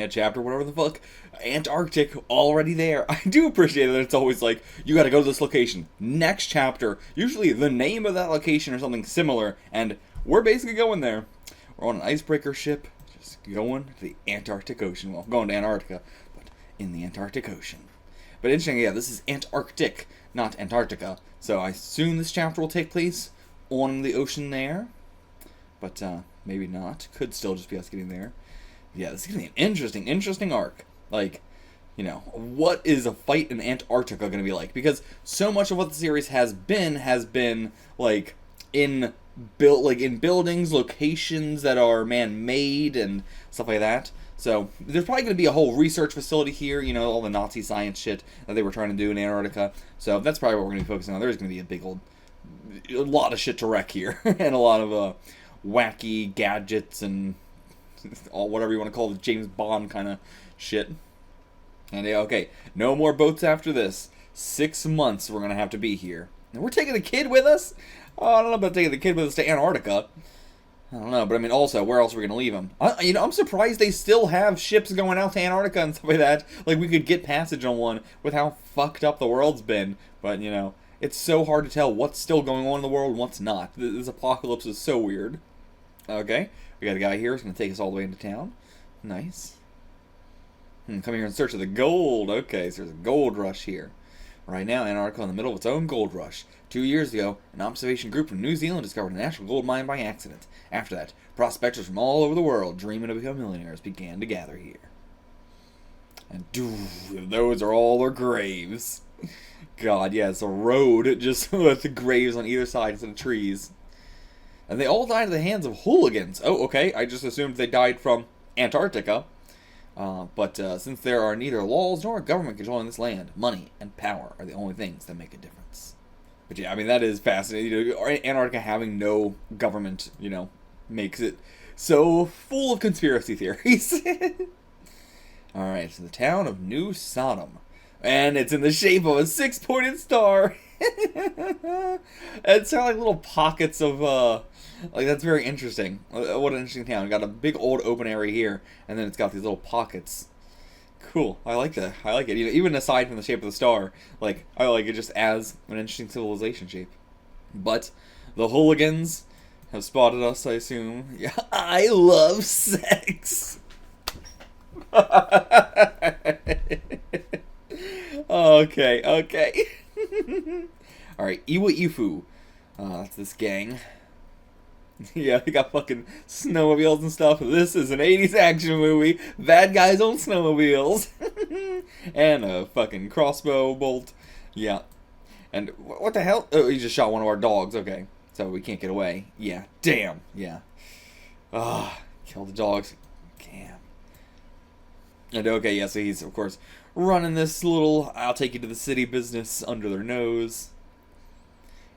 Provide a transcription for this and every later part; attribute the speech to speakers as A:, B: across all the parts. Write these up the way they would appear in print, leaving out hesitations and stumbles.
A: Yeah, chapter whatever the fuck. Antarctic, already there. I do appreciate that it's always like, you gotta go to this location. Next chapter, usually the name of that location or something similar, and we're basically going there. We're on an icebreaker ship, just going to the Antarctic Ocean. Well, going to Antarctica, but in the Antarctic Ocean. But interesting, yeah, this is Antarctic, not Antarctica. So I assume this chapter will take place on the ocean there. But maybe not. Could still just be us getting there. Yeah, this is going to be an interesting arc. Like, you know, what is a fight in Antarctica going to be like? Because so much of what the series has been like in buildings, locations that are man-made and stuff like that. So there's probably going to be a whole research facility here, you know, all the Nazi science shit that they were trying to do in Antarctica. So that's probably what we're going to be focusing on. There's going to be a lot of shit to wreck here, and a lot of wacky gadgets and all whatever you want to call it, James Bond kind of shit. And okay, no more boats after this. 6 months we're going to have to be here. And we're taking the kid with us? Oh, I don't know about taking the kid with us to Antarctica. I don't know, but I mean, also, where else are we going to leave him? You know, I'm surprised they still have ships going out to Antarctica and stuff like that. Like, we could get passage on one with how fucked up the world's been. But, you know, it's so hard to tell what's still going on in the world and what's not. This apocalypse is so weird. Okay, we got a guy here who's going to take us all the way into town. Nice. Come here in search of the gold. Okay, so there's a gold rush here. Right now, Antarctica in the middle of its own gold rush. 2 years ago, an observation group from New Zealand discovered a natural gold mine by accident. After that, prospectors from all over the world, dreaming to become millionaires, began to gather here. And those are all their graves. God, yeah, it's a road just with the graves on either side instead of trees. And they all died at the hands of hooligans. Oh, okay, I just assumed they died from Antarctica. But since there are neither laws nor government controlling this land, money and power are the only things that make a difference. But yeah, I mean, that is fascinating. You know, Antarctica having no government, you know, makes it so full of conspiracy theories. Alright, so the town of New Sodom. And it's in the shape of a 6-pointed star. It's kind of like little pockets of, like, that's very interesting. What an interesting town. Got a big old open area here, and then it's got these little pockets. Cool. I like that. I like it. Even aside from the shape of the star, like, I like it just as an interesting civilization shape. But the hooligans have spotted us, I assume. Yeah, I love sex. Okay. Alright, Iwa Ifu. That's this gang. Yeah, they got fucking snowmobiles and stuff. This is an 80s action movie. Bad guys on snowmobiles. And a fucking crossbow bolt. Yeah. And what the hell? Oh, he just shot one of our dogs. Okay. So we can't get away. Yeah. Damn. Yeah. Kill the dogs. Damn. And okay, yeah, so he's, of course, running this little I'll take you to the city business under their nose.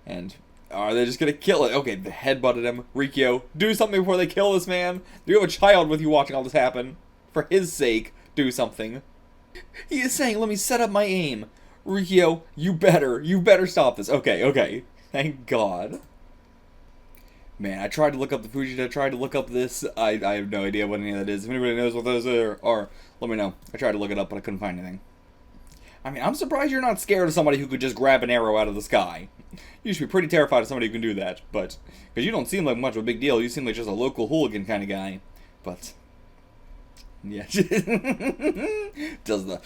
A: And are they just gonna kill it? Okay, they headbutted him. Riki-Oh, do something before they kill this man. You have a child with you watching all this happen. For his sake, do something. He is saying, let me set up my aim. Riki-Oh, you better stop this. Okay. Thank God. Man, I tried to look up the Fujita, I tried to look up this. I have no idea what any of that is. If anybody knows what those are, let me know. I tried to look it up, but I couldn't find anything. I mean, I'm surprised you're not scared of somebody who could just grab an arrow out of the sky. You should be pretty terrified of somebody who can do that, but... Because you don't seem like much of a big deal, you seem like just a local hooligan kind of guy. But... Yeah. Does the...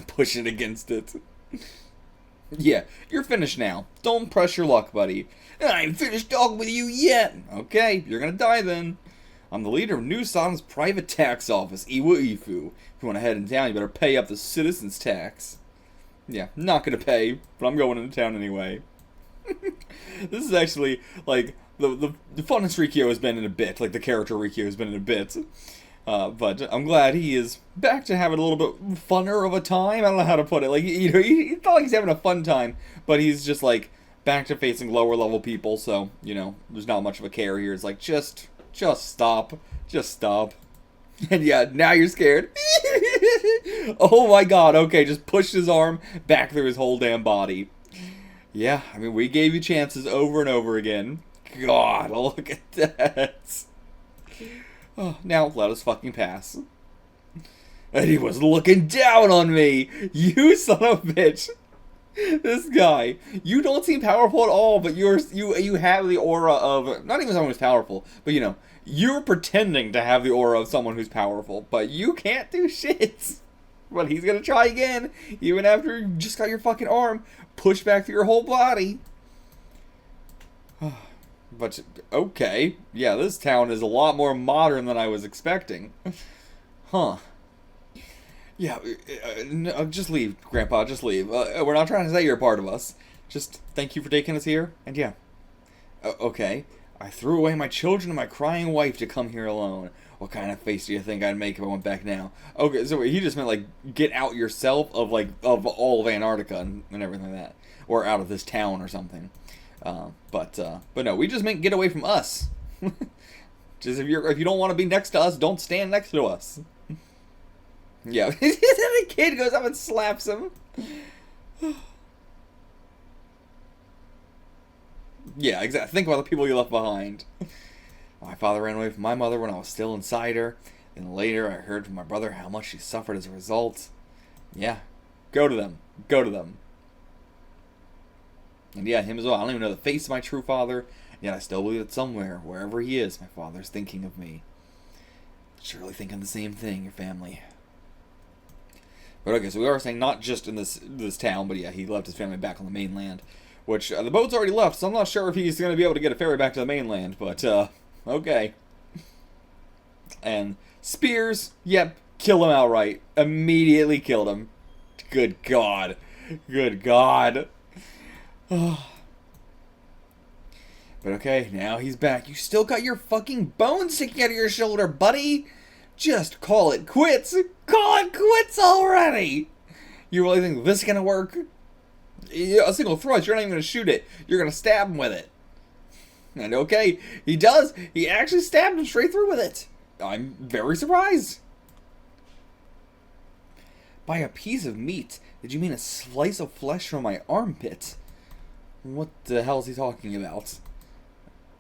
A: pushing against it. Yeah, you're finished now. Don't press your luck, buddy. I ain't finished talking with you yet. Okay, you're gonna die then. I'm the leader of New Sodom's private tax office, Iwa Ifu. If you want to head in town, you better pay up the citizen's tax. Yeah, not gonna pay, but I'm going into town anyway. This is actually, like, the funnest Riki-Oh has been in a bit. Like, the character Riki-Oh has been in a bit. But I'm glad he is back to having a little bit funner of a time. I don't know how to put it. Like, you know, it's not like he's having a fun time, but he's just, like, back to facing lower level people, so, you know, there's not much of a care here. It's like, just stop. Just stop. And yeah, now you're scared. Oh my God, okay, just pushed his arm back through his whole damn body. Yeah, I mean, we gave you chances over and over again. God, look at that. Oh, now let us fucking pass. And he was looking down on me! You son of a bitch! This guy, you don't seem powerful at all, but you have the aura of, not even someone who's powerful, but you know, you're pretending to have the aura of someone who's powerful, but you can't do shit. But he's gonna try again, even after you just got your fucking arm pushed back through your whole body. But, okay, yeah, this town is a lot more modern than I was expecting. Huh. Yeah, no, just leave, Grandpa, just leave. We're not trying to say you're a part of us. Just thank you for taking us here, and yeah. Okay, I threw away my children and my crying wife to come here alone. What kind of face do you think I'd make if I went back now? Okay, so he just meant, like, get out yourself of all of Antarctica and everything like that. Or out of this town or something. But no, we just meant get away from us. Just if you don't want to be next to us, don't stand next to us. Yeah, the kid goes up and slaps him. Yeah, exactly. Think about the people you left behind. My father ran away from my mother when I was still inside her. And later I heard from my brother how much she suffered as a result. Yeah, go to them. Go to them. And yeah, him as well. I don't even know the face of my true father. Yet I still believe that somewhere, wherever he is, my father's thinking of me. Surely thinking the same thing, your family. But okay, so we are saying not just in this town, but yeah, he left his family back on the mainland. Which, the boat's already left, so I'm not sure if he's going to be able to get a ferry back to the mainland, but, okay. And spears, yep, kill him outright. Immediately killed him. Good God. Good God. But okay, now he's back. You still got your fucking bones sticking out of your shoulder, buddy! Just call it quits! Call it quits already! You really think this is gonna work? A single thrust, you're not even gonna shoot it. You're gonna stab him with it. And okay, he does. He actually stabbed him straight through with it. I'm very surprised. By a piece of meat? Did you mean a slice of flesh from my armpit? What the hell is he talking about?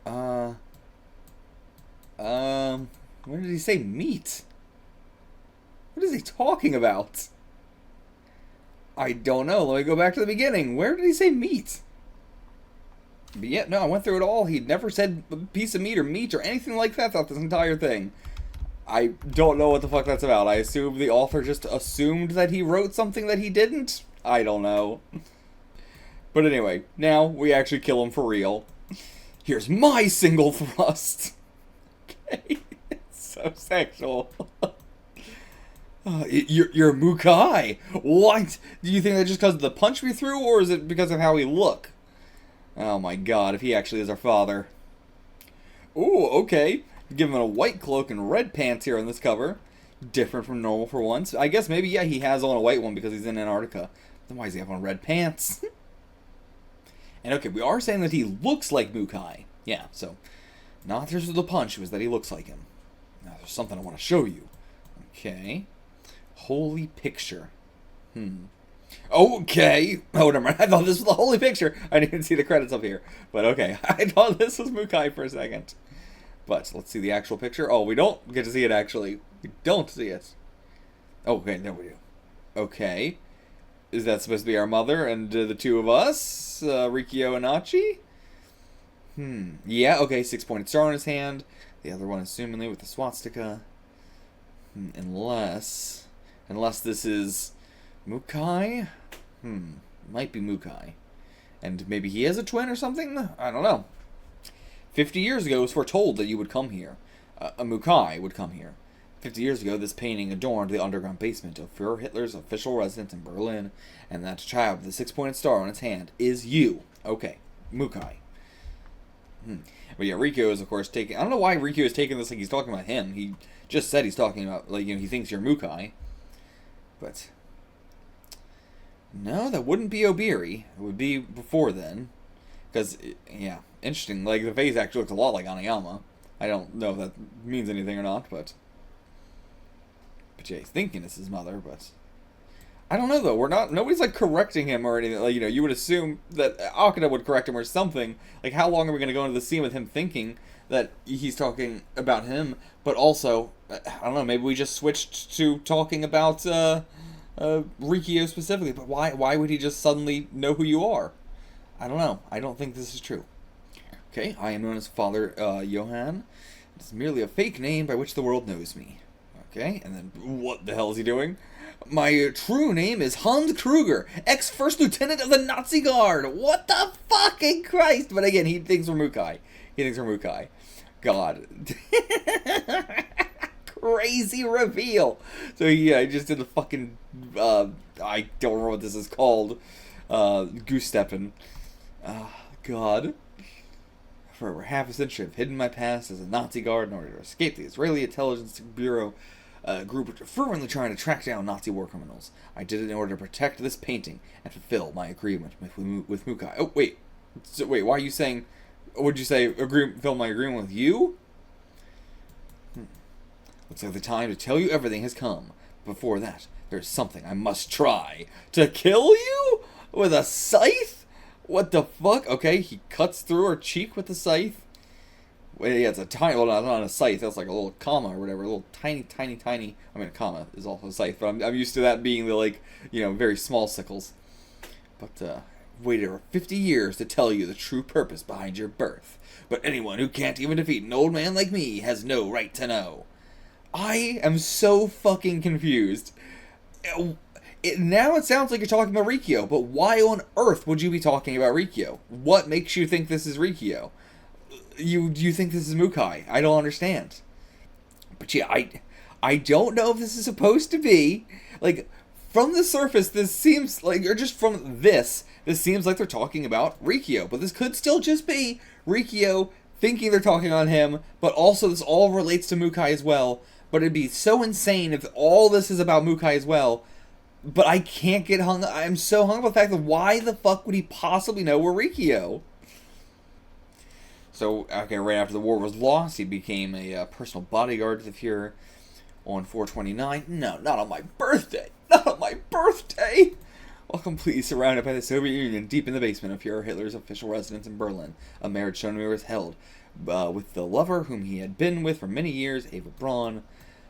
A: When did he say meat? What is he talking about? I don't know. Let me go back to the beginning. Where did he say meat? But yeah, no, I went through it all. He never said a piece of meat or anything like that throughout this entire thing. I don't know what the fuck that's about. I assume the author just assumed that he wrote something that he didn't. I don't know. But anyway, now we actually kill him for real. Here's my single thrust. Okay, it's so sexual. You're Mukai. What? Do you think that just because of the punch we threw, or is it because of how we look? Oh my God, if he actually is our father. Ooh, okay. Give him a white cloak and red pants here on this cover. Different from normal for once. I guess maybe, yeah, he has on a white one because he's in Antarctica. Then why does he have on red pants? And okay, we are saying that he looks like Mukai. Yeah, so not just the punch, it was that he looks like him. Now there's something I want to show you. Okay. Holy picture. Okay. Oh, never mind. I thought this was the holy picture. I didn't even see the credits up here. But okay. I thought this was Mukai for a second. But let's see the actual picture. Oh, we don't get to see it actually. We don't see it. Oh, okay, there we do. Okay. Is that supposed to be our mother and the two of us? Riki-Oh and Achi? Yeah, okay, 6-pointed star in his hand. The other one, assumingly, with the swastika. Unless this is Mukai? Might be Mukai. And maybe he has a twin or something? I don't know. 50 years ago, it was foretold that you would come here. A Mukai would come here. 50 years ago, this painting adorned the underground basement of Führer Hitler's official residence in Berlin, and that child with the 6-pointed star on its hand is you. Okay, Mukai. But yeah, Riki-Oh is, of course, taking... I don't know why Riki-Oh is taking this like he's talking about him. He just said he's talking about, like, you know, he thinks you're Mukai. But... no, that wouldn't be Obiri. It would be before then. Because, yeah, interesting. Like, the face actually looks a lot like Anayama. I don't know if that means anything or not, but... but yeah, he's thinking it's his mother, but... I don't know though. Nobody's like correcting him or anything. Like, you would assume that Akira would correct him or something. Like, how long are we going to go into the scene with him thinking that he's talking about him? But also, I don't know. Maybe we just switched to talking about Riki-Oh specifically. But why would he just suddenly know who you are? I don't know. I don't think this is true. Okay, I am known as Father Johann. It's merely a fake name by which the world knows me. Okay, and then what the hell is he doing? My true name is Hans Kruger, ex-first lieutenant of the Nazi Guard. What the fucking Christ? But again, he thinks we're Mukai. God. Crazy reveal. So yeah, I just did the fucking, I don't remember what this is called. Goose stepping. God. For over half a century, I've hidden my past as a Nazi guard in order to escape the Israeli Intelligence Bureau group which are fervently trying to track down Nazi war criminals. I did it in order to protect this painting and fulfill my agreement with Mukai. Oh, wait. So, wait, why are you saying... Would you say fulfill my agreement with you? Looks like the time to tell you everything has come. Before that, there's something I must try. To kill you? With a scythe? What the fuck? Okay, he cuts through her cheek with the scythe. Wait, yeah, it's a tiny, well, not a scythe, that's like a little comma or whatever, a little tiny, I mean, a comma is also a scythe, but I'm used to that being the, like, very small sickles. But, waited over 50 years to tell you the true purpose behind your birth. But anyone who can't even defeat an old man like me has no right to know. I am so fucking confused. Now it sounds like you're talking about Riki-Oh, but why on earth would you be talking about Riki-Oh? What makes you think this is Riki-Oh? You think this is Mukai? I don't understand. But yeah, I don't know if this is supposed to be, like, from the surface, this seems like, or just from this seems like they're talking about Riki-Oh, but this could still just be Riki-Oh thinking they're talking on him, but also this all relates to Mukai as well. But it'd be so insane if all this is about Mukai as well. But I can't get hung up. I'm so hung up on the fact that why the fuck would he possibly know we're Riki-Oh? So, okay, right after the war was lost, he became a personal bodyguard to the Fuhrer on 4/29. No, not on my birthday! Not on my birthday! While completely surrounded by the Soviet Union, deep in the basement of Fuhrer Hitler's official residence in Berlin, a marriage ceremony was held with the lover whom he had been with for many years, Eva Braun.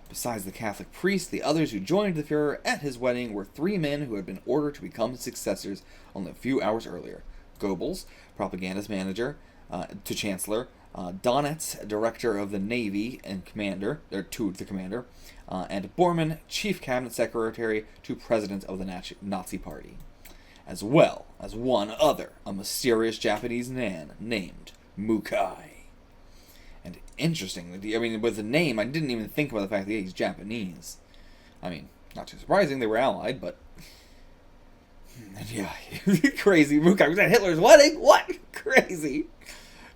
A: Besides the Catholic priest, the others who joined the Fuhrer at his wedding were 3 men who had been ordered to become his successors only a few hours earlier. Goebbels, propagandist manager, to Chancellor, Donetz, director of the Navy and commander, to the commander, and Bormann, chief cabinet secretary to president of the Nazi party. As well as one other, a mysterious Japanese man named Mukai. And interestingly, I mean, with the name, I didn't even think about the fact that he's Japanese. I mean, not too surprising, they were allied, but... yeah, crazy. Mukai was at Hitler's wedding? What? Crazy.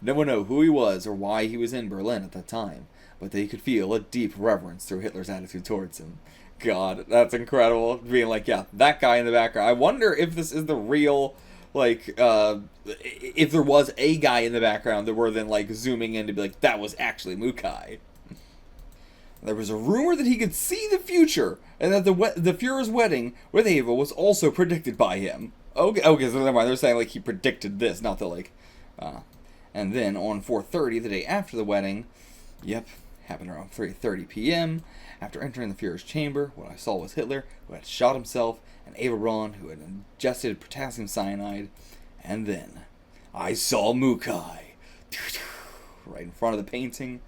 A: No one knew who he was or why he was in Berlin at that time, but they could feel a deep reverence through Hitler's attitude towards him. God, that's incredible. Being like, yeah, that guy in the background. I wonder if this is the real, like, if there was a guy in the background that were then, like, zooming in to be like, that was actually Mukai. There was a rumor that he could see the future, and that the Fuhrer's wedding with Eva was also predicted by him. Okay, so never mind. They're saying, like, he predicted this, not the, like, And then on 4:30, the day after the wedding, yep, happened around 3:30 p.m., after entering the Fuhrer's chamber, what I saw was Hitler, who had shot himself, and Eva Braun, who had ingested potassium cyanide, and then I saw Mukai, right in front of the painting.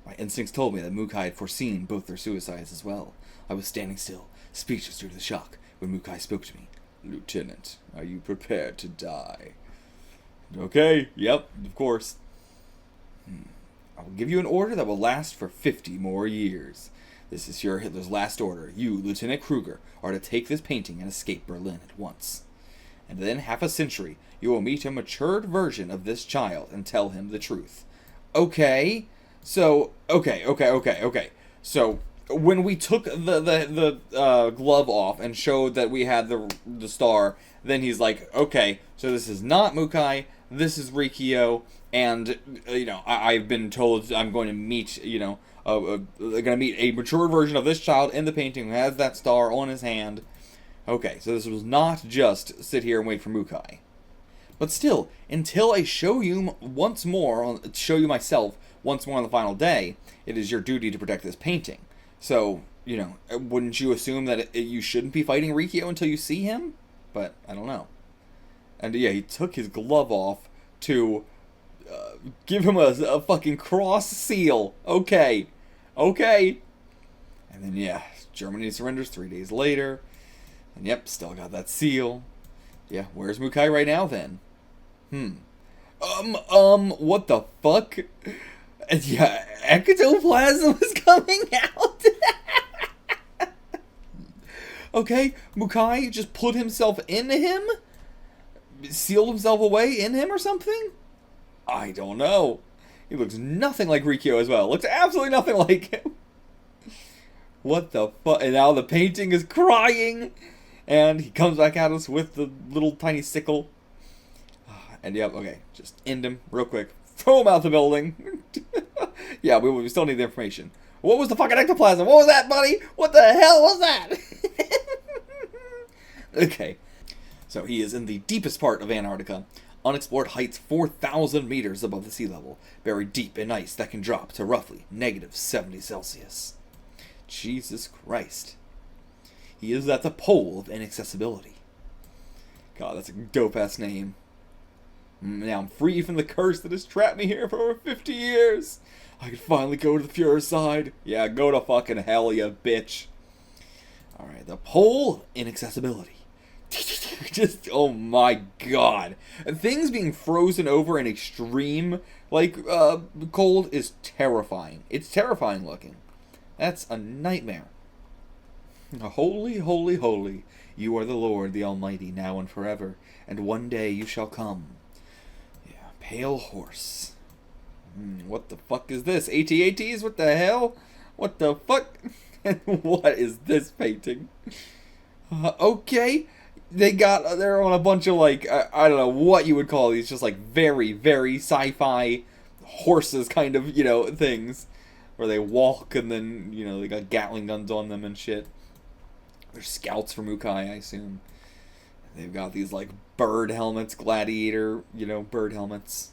A: My instincts told me that Mukai had foreseen both their suicides as well. I was standing still, speechless due to the shock, when Mukai spoke to me. Lieutenant, are you prepared to die? Okay, yep, of course. I will give you an order that will last for 50 more years. This is Fuhrer Hitler's last order. You, Lieutenant Kruger, are to take this painting and escape Berlin at once. And then, half a century, you will meet a matured version of this child and tell him the truth. Okay, so, okay. So, when we took the glove off and showed that we had the star, then he's like, okay, so this is not Mukai, this is Riki-Oh, and, I've been told I'm going to meet, going to meet a mature version of this child in the painting who has that star on his hand. Okay, so this was not just sit here and wait for Mukai. But still, until I show you once more, show you myself once more on the final day, it is your duty to protect this painting. So, you know, wouldn't you assume that you shouldn't be fighting Riki-Oh until you see him? But, I don't know. And yeah, he took his glove off to give him a fucking cross seal. Okay. Okay. And then, yeah, Germany surrenders 3 days later. And yep, still got that seal. Yeah, where's Mukai right now then? What the fuck? And yeah, ectoplasm is coming out. Okay, Mukai just put himself in him? Sealed himself away in him or something? I don't know. He looks nothing like Riki-Oh as well. Looks absolutely nothing like him. What the fuck? And now the painting is crying. And he comes back at us with the little tiny sickle. And yep, okay, just end him real quick. Throw him out the building. Yeah, we still need the information. What was the fucking ectoplasm? What was that, buddy? What the hell was that? Okay, so he is in the deepest part of Antarctica. Unexplored heights 4,000 meters above the sea level. Buried deep in ice that can drop to roughly -70°C. Jesus Christ. He is at the pole of inaccessibility. God, that's a dope-ass name. Now I'm free from the curse that has trapped me here for over 50 years. I can finally go to the pure side. Yeah, go to fucking hell, you bitch. Alright, the pole of inaccessibility. Just, oh my god. Things being frozen over in extreme, like, cold is terrifying. It's terrifying looking. That's a nightmare. Holy, holy, holy, you are the Lord, the Almighty, now and forever, and one day you shall come. Yeah, pale horse. What the fuck is this? AT-ATs? What the hell? What the fuck? What is this painting? Okay, they're on a bunch of, like, I don't know what you would call these, just like very, very sci-fi horses kind of, you know, things. Where they walk and then, you know, they got Gatling guns on them and shit. They're scouts for Mukai, I assume. They've got these, like, bird helmets, gladiator, you know, bird helmets.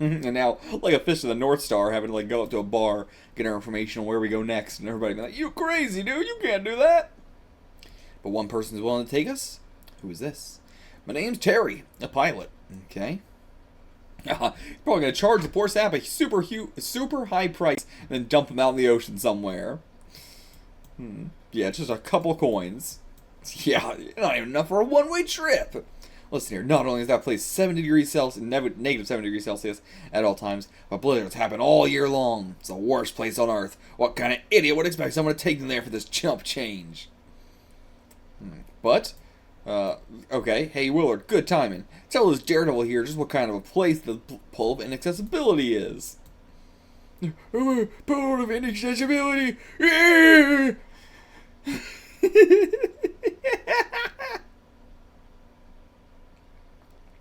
A: And now, like a fish of the North Star, having to, like, go up to a bar, get our information on where we go next, and everybody be like, you crazy, dude, you can't do that. But one person's willing to take us. Who is this? My name's Terry, a pilot. Okay. He's probably going to charge the poor sap a super high price and then dump him out in the ocean somewhere. Yeah, just a couple coins. Yeah, not even enough for a one-way trip. Listen here, not only is that place -70°C at all times, but blizzards happen all year long. It's the worst place on Earth. What kind of idiot would expect someone to take them there for this chump change? But... okay, hey Willard, good timing. Tell this daredevil here just what kind of a place the pole of inaccessibility is. Pole of inaccessibility!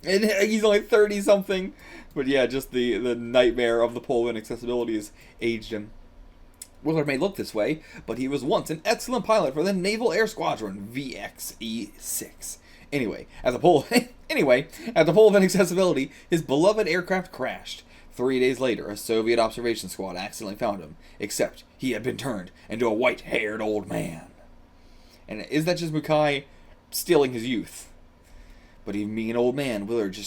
A: And he's only 30-something. But yeah, just the nightmare of the pole of inaccessibility has aged him. Willard may look this way, but he was once an excellent pilot for the Naval Air Squadron, VXE-6. Anyway, at the pole of inaccessibility, his beloved aircraft crashed. 3 days later, a Soviet observation squad accidentally found him, except he had been turned into a white-haired old man. And is that just Mukai stealing his youth? But even being an old man, Willard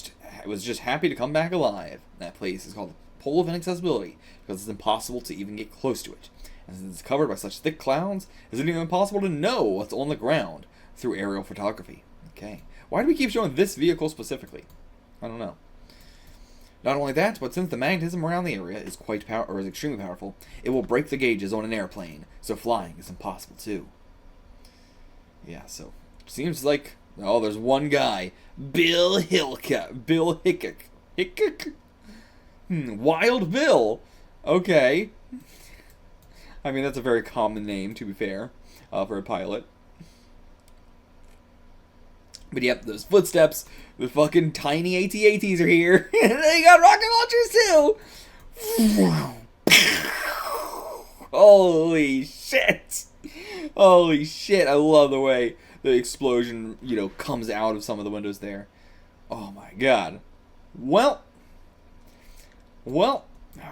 A: was just happy to come back alive. That place is called the Pole of Inaccessibility because it's impossible to even get close to it. And since it's covered by such thick clouds, it's even impossible to know what's on the ground through aerial photography. Okay. Why do we keep showing this vehicle specifically? I don't know. Not only that, but since the magnetism around the area is extremely powerful, it will break the gauges on an airplane, so flying is impossible too. Yeah, so seems like there's one guy, Bill Hickok. Wild Bill. Okay. I mean, that's a very common name, to be fair, for a pilot. But yep, those footsteps, the fucking tiny AT-ATs are here. And they got rocket launchers too! Holy shit! Holy shit, I love the way the explosion, you know, comes out of some of the windows there. Oh my god. Well,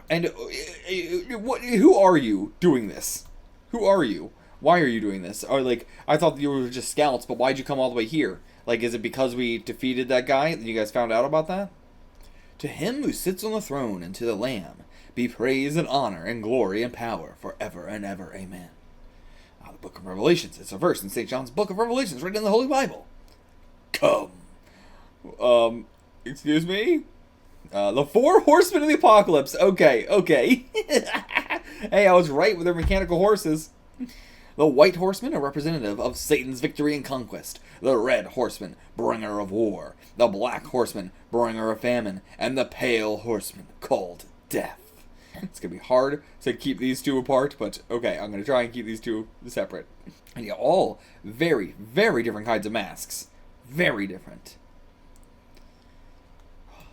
A: and who are you doing this? Who are you? Why are you doing this? Or like, I thought you were just scouts, but why'd you come all the way here? Like, is it because we defeated that guy and you guys found out about that? To him who sits on the throne and to the Lamb be praise and honor and glory and power forever and ever. Amen. The book of Revelations. It's a verse in St. John's book of Revelations written in the Holy Bible. Come. Excuse me? The four horsemen of the apocalypse. Okay. Hey, I was right with their mechanical horses. The white horseman, a representative of Satan's victory and conquest. The red horseman, bringer of war. The black horseman, bringer of famine. And the pale horseman, called death. It's going to be hard to keep these two apart, but okay, I'm going to try and keep these two separate. And yeah, all very, very different kinds of masks. Very different.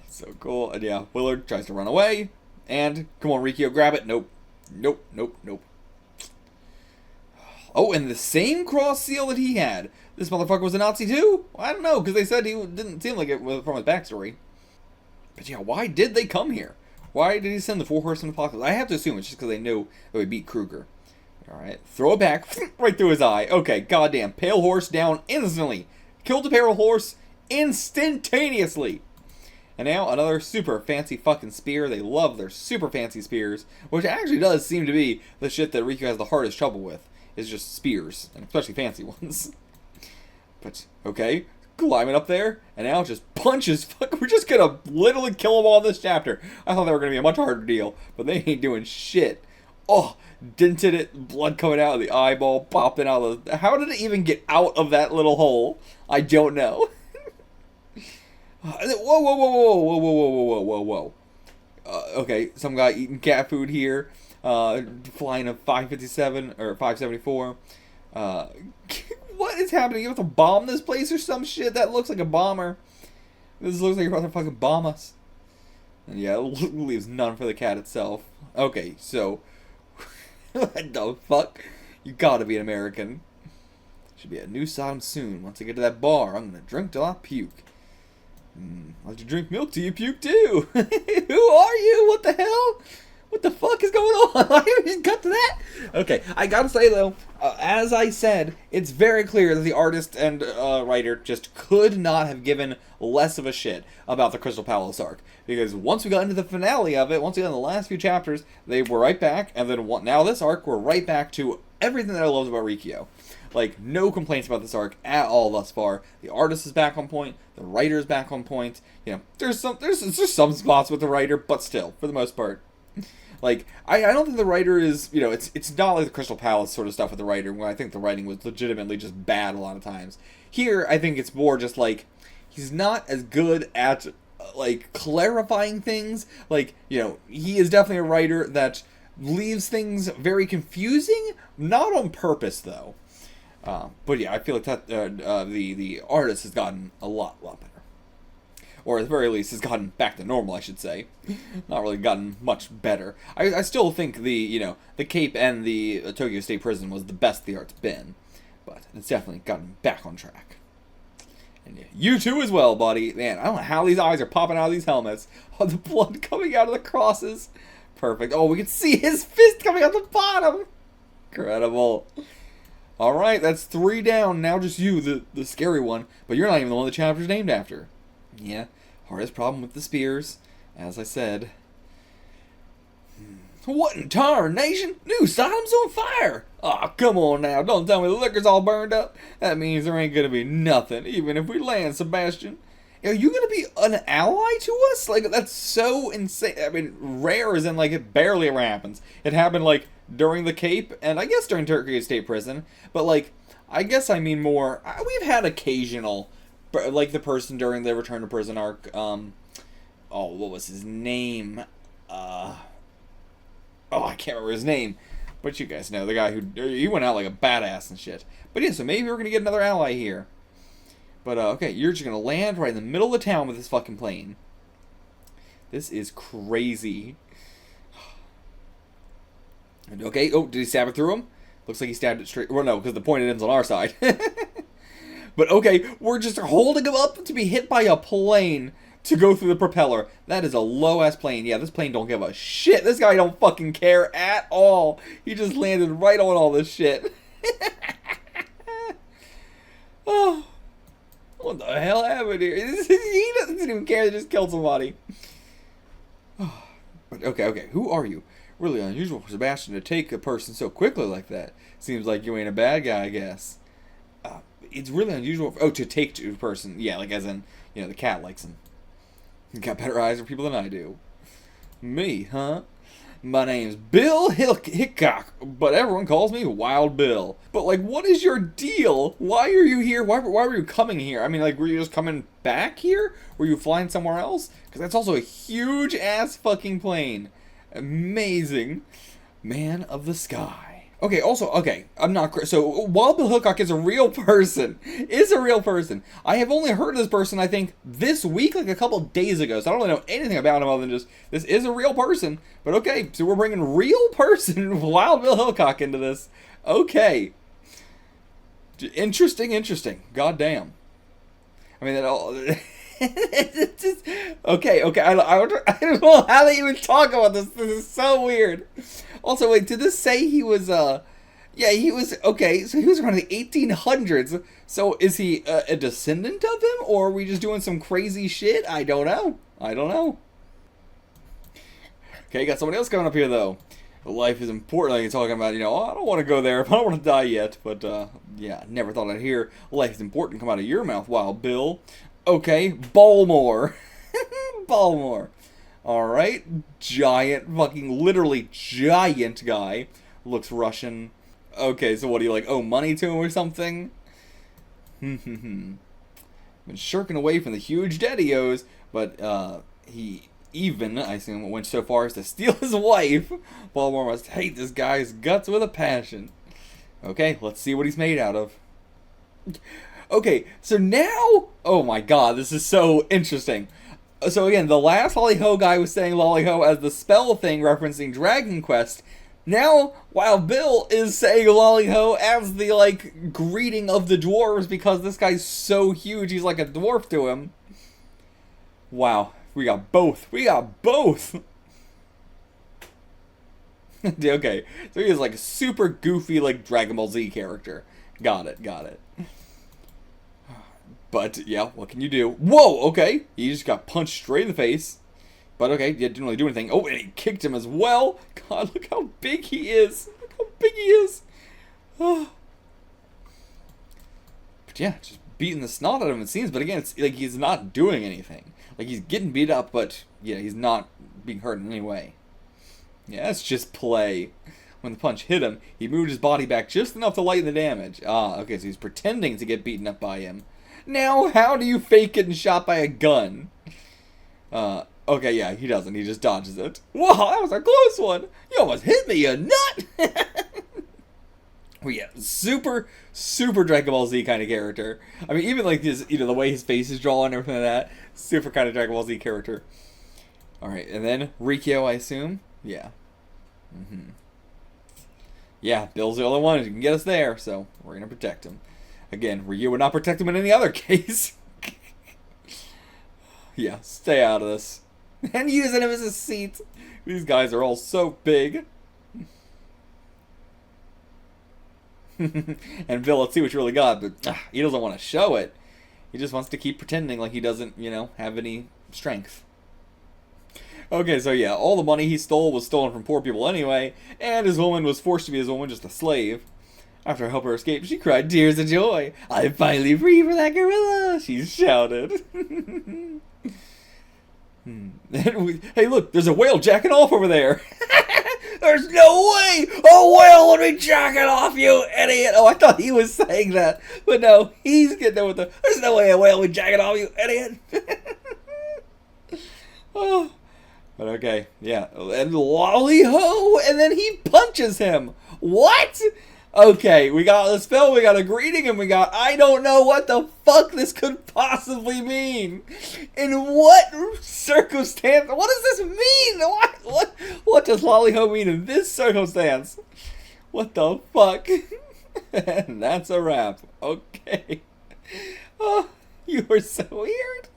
A: So cool. And yeah, Willard tries to run away. And, come on, Riki-Oh, grab it. Nope. Oh, and the same cross seal that he had. This motherfucker was a Nazi too? Well, I don't know, because they said he didn't seem like it from his backstory. But yeah, why did they come here? Why did he send the four horsemen of the apocalypse? I have to assume it's just because they knew that we beat Kruger. Alright, throw it back, right through his eye. Okay, goddamn, pale horse down instantly. Killed the pale horse instantaneously. And now another super fancy fucking spear. They love their super fancy spears, which actually does seem to be the shit that Riki-Oh has the hardest trouble with. Is just spears, and especially fancy ones. But, okay, climbing up there, and now just punches. Fuck, we're just gonna literally kill them all in this chapter. I thought they were gonna be a much harder deal, but they ain't doing shit. Oh, dented it, blood coming out of the eyeball, popping out of the... How did it even get out of that little hole? I don't know. Whoa. Okay, some guy eating cat food here. Flying a 557 or 574. What is happening? You have to bomb this place or some shit? That looks like a bomber. This looks like you're about to fucking bomb us. And yeah, it leaves none for the cat itself. Okay, so what the fuck? You gotta be an American. Should be a new Sodom soon. Once I get to that bar, I'm gonna drink till I puke. I'll let you drink milk till you puke too. Who are you? What the hell? What the fuck is going on? I just got to that. Okay, I gotta say though, as I said, it's very clear that the artist and writer just could not have given less of a shit about the Crystal Palace arc. Because once we got into the finale of it, once we got in the last few chapters, they were right back, and then now this arc, we're right back to everything that I loved about Riki-Oh. Like, no complaints about this arc at all thus far. The artist is back on point. The writer is back on point. You know, there's some spots with the writer, but still, for the most part. Like, I don't think the writer is, you know, it's not like the Crystal Palace sort of stuff with the writer, where I think the writing was legitimately just bad a lot of times. Here, I think it's more just like, he's not as good at, like, clarifying things. Like, you know, he is definitely a writer that leaves things very confusing, not on purpose, though. But yeah, I feel like that the artist has gotten a lot better. Or at the very least has gotten back to normal, I should say. Not really gotten much better. I still think the Cape and the Tokyo State Prison was the best the art's been. But it's definitely gotten back on track. And yeah, you too as well, buddy. Man, I don't know how these eyes are popping out of these helmets. Oh, the blood coming out of the crosses. Perfect. Oh, we can see his fist coming out the bottom. Incredible. Alright, that's 3 down. Now just you, the scary one. But you're not even the one the chapter's named after. Yeah, hardest problem with the spears, as I said. What in tarnation? New Sodom's on fire! Aw, oh, come on now, don't tell me the liquor's all burned up. That means there ain't gonna be nothing, even if we land, Sebastian. Are you gonna be an ally to us? Like, that's so insane. I mean, rare as in, like, it barely ever happens. It happened, like, during the Cape, and I guess during Tokyo State Prison. But, like, I guess I mean more, we've had occasional... Like the person during the Return to Prison arc, what was his name? I can't remember his name. But you guys know, the guy he went out like a badass and shit. But yeah, so maybe we're gonna get another ally here. But, okay, you're just gonna land right in the middle of the town with this fucking plane. This is crazy. Okay, oh, did he stab it through him? Looks like he stabbed it straight, well no, because the point it ends on our side. But okay, we're just holding him up to be hit by a plane to go through the propeller. That is a low-ass plane. Yeah, this plane don't give a shit. This guy don't fucking care at all. He just landed right on all this shit. Oh, what the hell happened here? He doesn't even care. He just killed somebody. But okay. Who are you? Really unusual for Sebastian to take a person so quickly like that. Seems like you ain't a bad guy, I guess. It's really unusual. To take to a person. Yeah, like as in, you know, the cat likes him. He's got better eyes for people than I do. Me, huh? My name's Bill Hickok, but everyone calls me Wild Bill. But, like, what is your deal? Why are you here? Why were you coming here? I mean, like, were you just coming back here? Were you flying somewhere else? Because that's also a huge-ass fucking plane. Amazing. Man of the sky. Okay, also, I'm not... So, Wild Bill Hickok is a real person. I have only heard of this person, I think, this week, like a couple days ago. So I don't really know anything about him other than just, this is a real person. But okay, so we're bringing real person Wild Bill Hickok into this. Okay. Interesting. Goddamn. I mean, that all... It's just, okay. I don't know how to even talk about this. This is so weird. Also, wait, did this say he was, yeah, he was, okay, so he was around the 1800s. So is he a descendant of him, or are we just doing some crazy shit? I don't know. Okay, got somebody else coming up here, though. Life is important, like you're talking about, you know, oh, I don't want to go there, I don't want to die yet. But, yeah, never thought I'd hear life is important come out of your mouth, Wild Bill. Okay, Balmore. Balmore. Alright, giant, fucking literally giant guy. Looks Russian. Okay, so what do you like, owe money to him or something? Been shirking away from the huge debt he owes, but he even, I assume, went so far as to steal his wife. Balmore must hate this guy's guts with a passion. Okay, let's see what he's made out of. Okay, so now, oh my god, this is so interesting. So again, the last Lolly-Ho guy was saying Lolly-Ho as the spell thing referencing Dragon Quest. Now, Wild Bill is saying Lolly-Ho as the, like, greeting of the dwarves because this guy's so huge, he's like a dwarf to him. Wow, we got both. Okay, so he is like a super goofy, like, Dragon Ball Z character. Got it. But, yeah, what can you do? Whoa, okay. He just got punched straight in the face. But, okay, yeah, didn't really do anything. Oh, and he kicked him as well. God, look how big he is. Oh. But, yeah, just beating the snot out of him, it seems. But, again, it's like he's not doing anything. Like, he's getting beat up, but, yeah, he's not being hurt in any way. Yeah, that's just play. When the punch hit him, he moved his body back just enough to lighten the damage. Ah, okay, so he's pretending to get beaten up by him. Now, how do you fake getting shot by a gun? Okay, yeah, he doesn't. He just dodges it. Whoa, that was a close one. You almost hit me, you nut! Well, yeah, super Dragon Ball Z kind of character. I mean, even like his, you know, the way his face is drawn and everything like that. Super kind of Dragon Ball Z character. Alright, and then Riki-Oh, I assume? Yeah. Yeah, Bill's the only one who can get us there, so we're gonna protect him. Again, Ryu would not protect him in any other case. Yeah, stay out of this. And using him as a seat. These guys are all so big. And Bill, let's see what you really got, but he doesn't want to show it. He just wants to keep pretending like he doesn't, you know, have any strength. Okay, so yeah, all the money he stole was stolen from poor people anyway, and his woman was forced to be his woman, just a slave. After I helped her escape, she cried tears of joy. I'm finally free from that gorilla, she shouted. Hey, look, there's a whale jacking off over there. There's no way a whale would be jacking off, you idiot. Oh, I thought he was saying that. But no, he's getting there with the, there's no way a whale would be jacking off, you idiot. Oh. But okay, yeah. And Lolly-Ho, and then he punches him. What? Okay, we got a spell, we got a greeting, and we got, I don't know what the fuck this could possibly mean. In what circumstance? What does this mean? What does Lolly-Ho mean in this circumstance? What the fuck? And that's a wrap. Okay. Oh, you are so weird.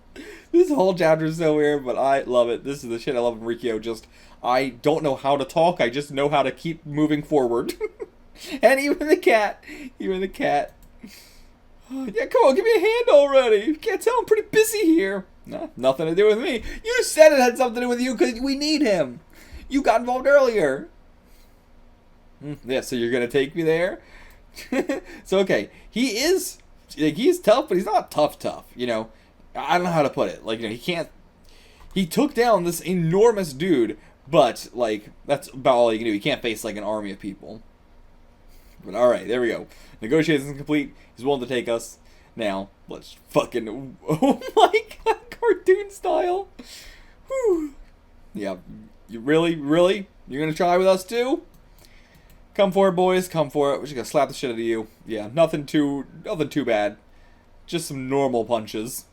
A: This whole chapter is so weird, but I love it. This is the shit I love in Riki-Oh. Just, I don't know how to talk. I just know how to keep moving forward. And even the cat. Even the cat. Oh, yeah, come on, give me a hand already. You can't tell I'm pretty busy here. No, nothing to do with me. You said it had something to do with you because we need him. You got involved earlier. Yeah, so you're going to take me there? So, okay, he's tough, but he's not tough, you know. I don't know how to put it. Like, you know, he took down this enormous dude, but, like, that's about all he can do. He can't face, like, an army of people. But, alright, there we go. Negotiations complete. He's willing to take us. Now, let's fucking... Oh my god, cartoon style. Whew. Yeah, you really? You're gonna try with us, too? Come for it, boys. Come for it. We're just gonna slap the shit out of you. Yeah, nothing too bad. Just some normal punches.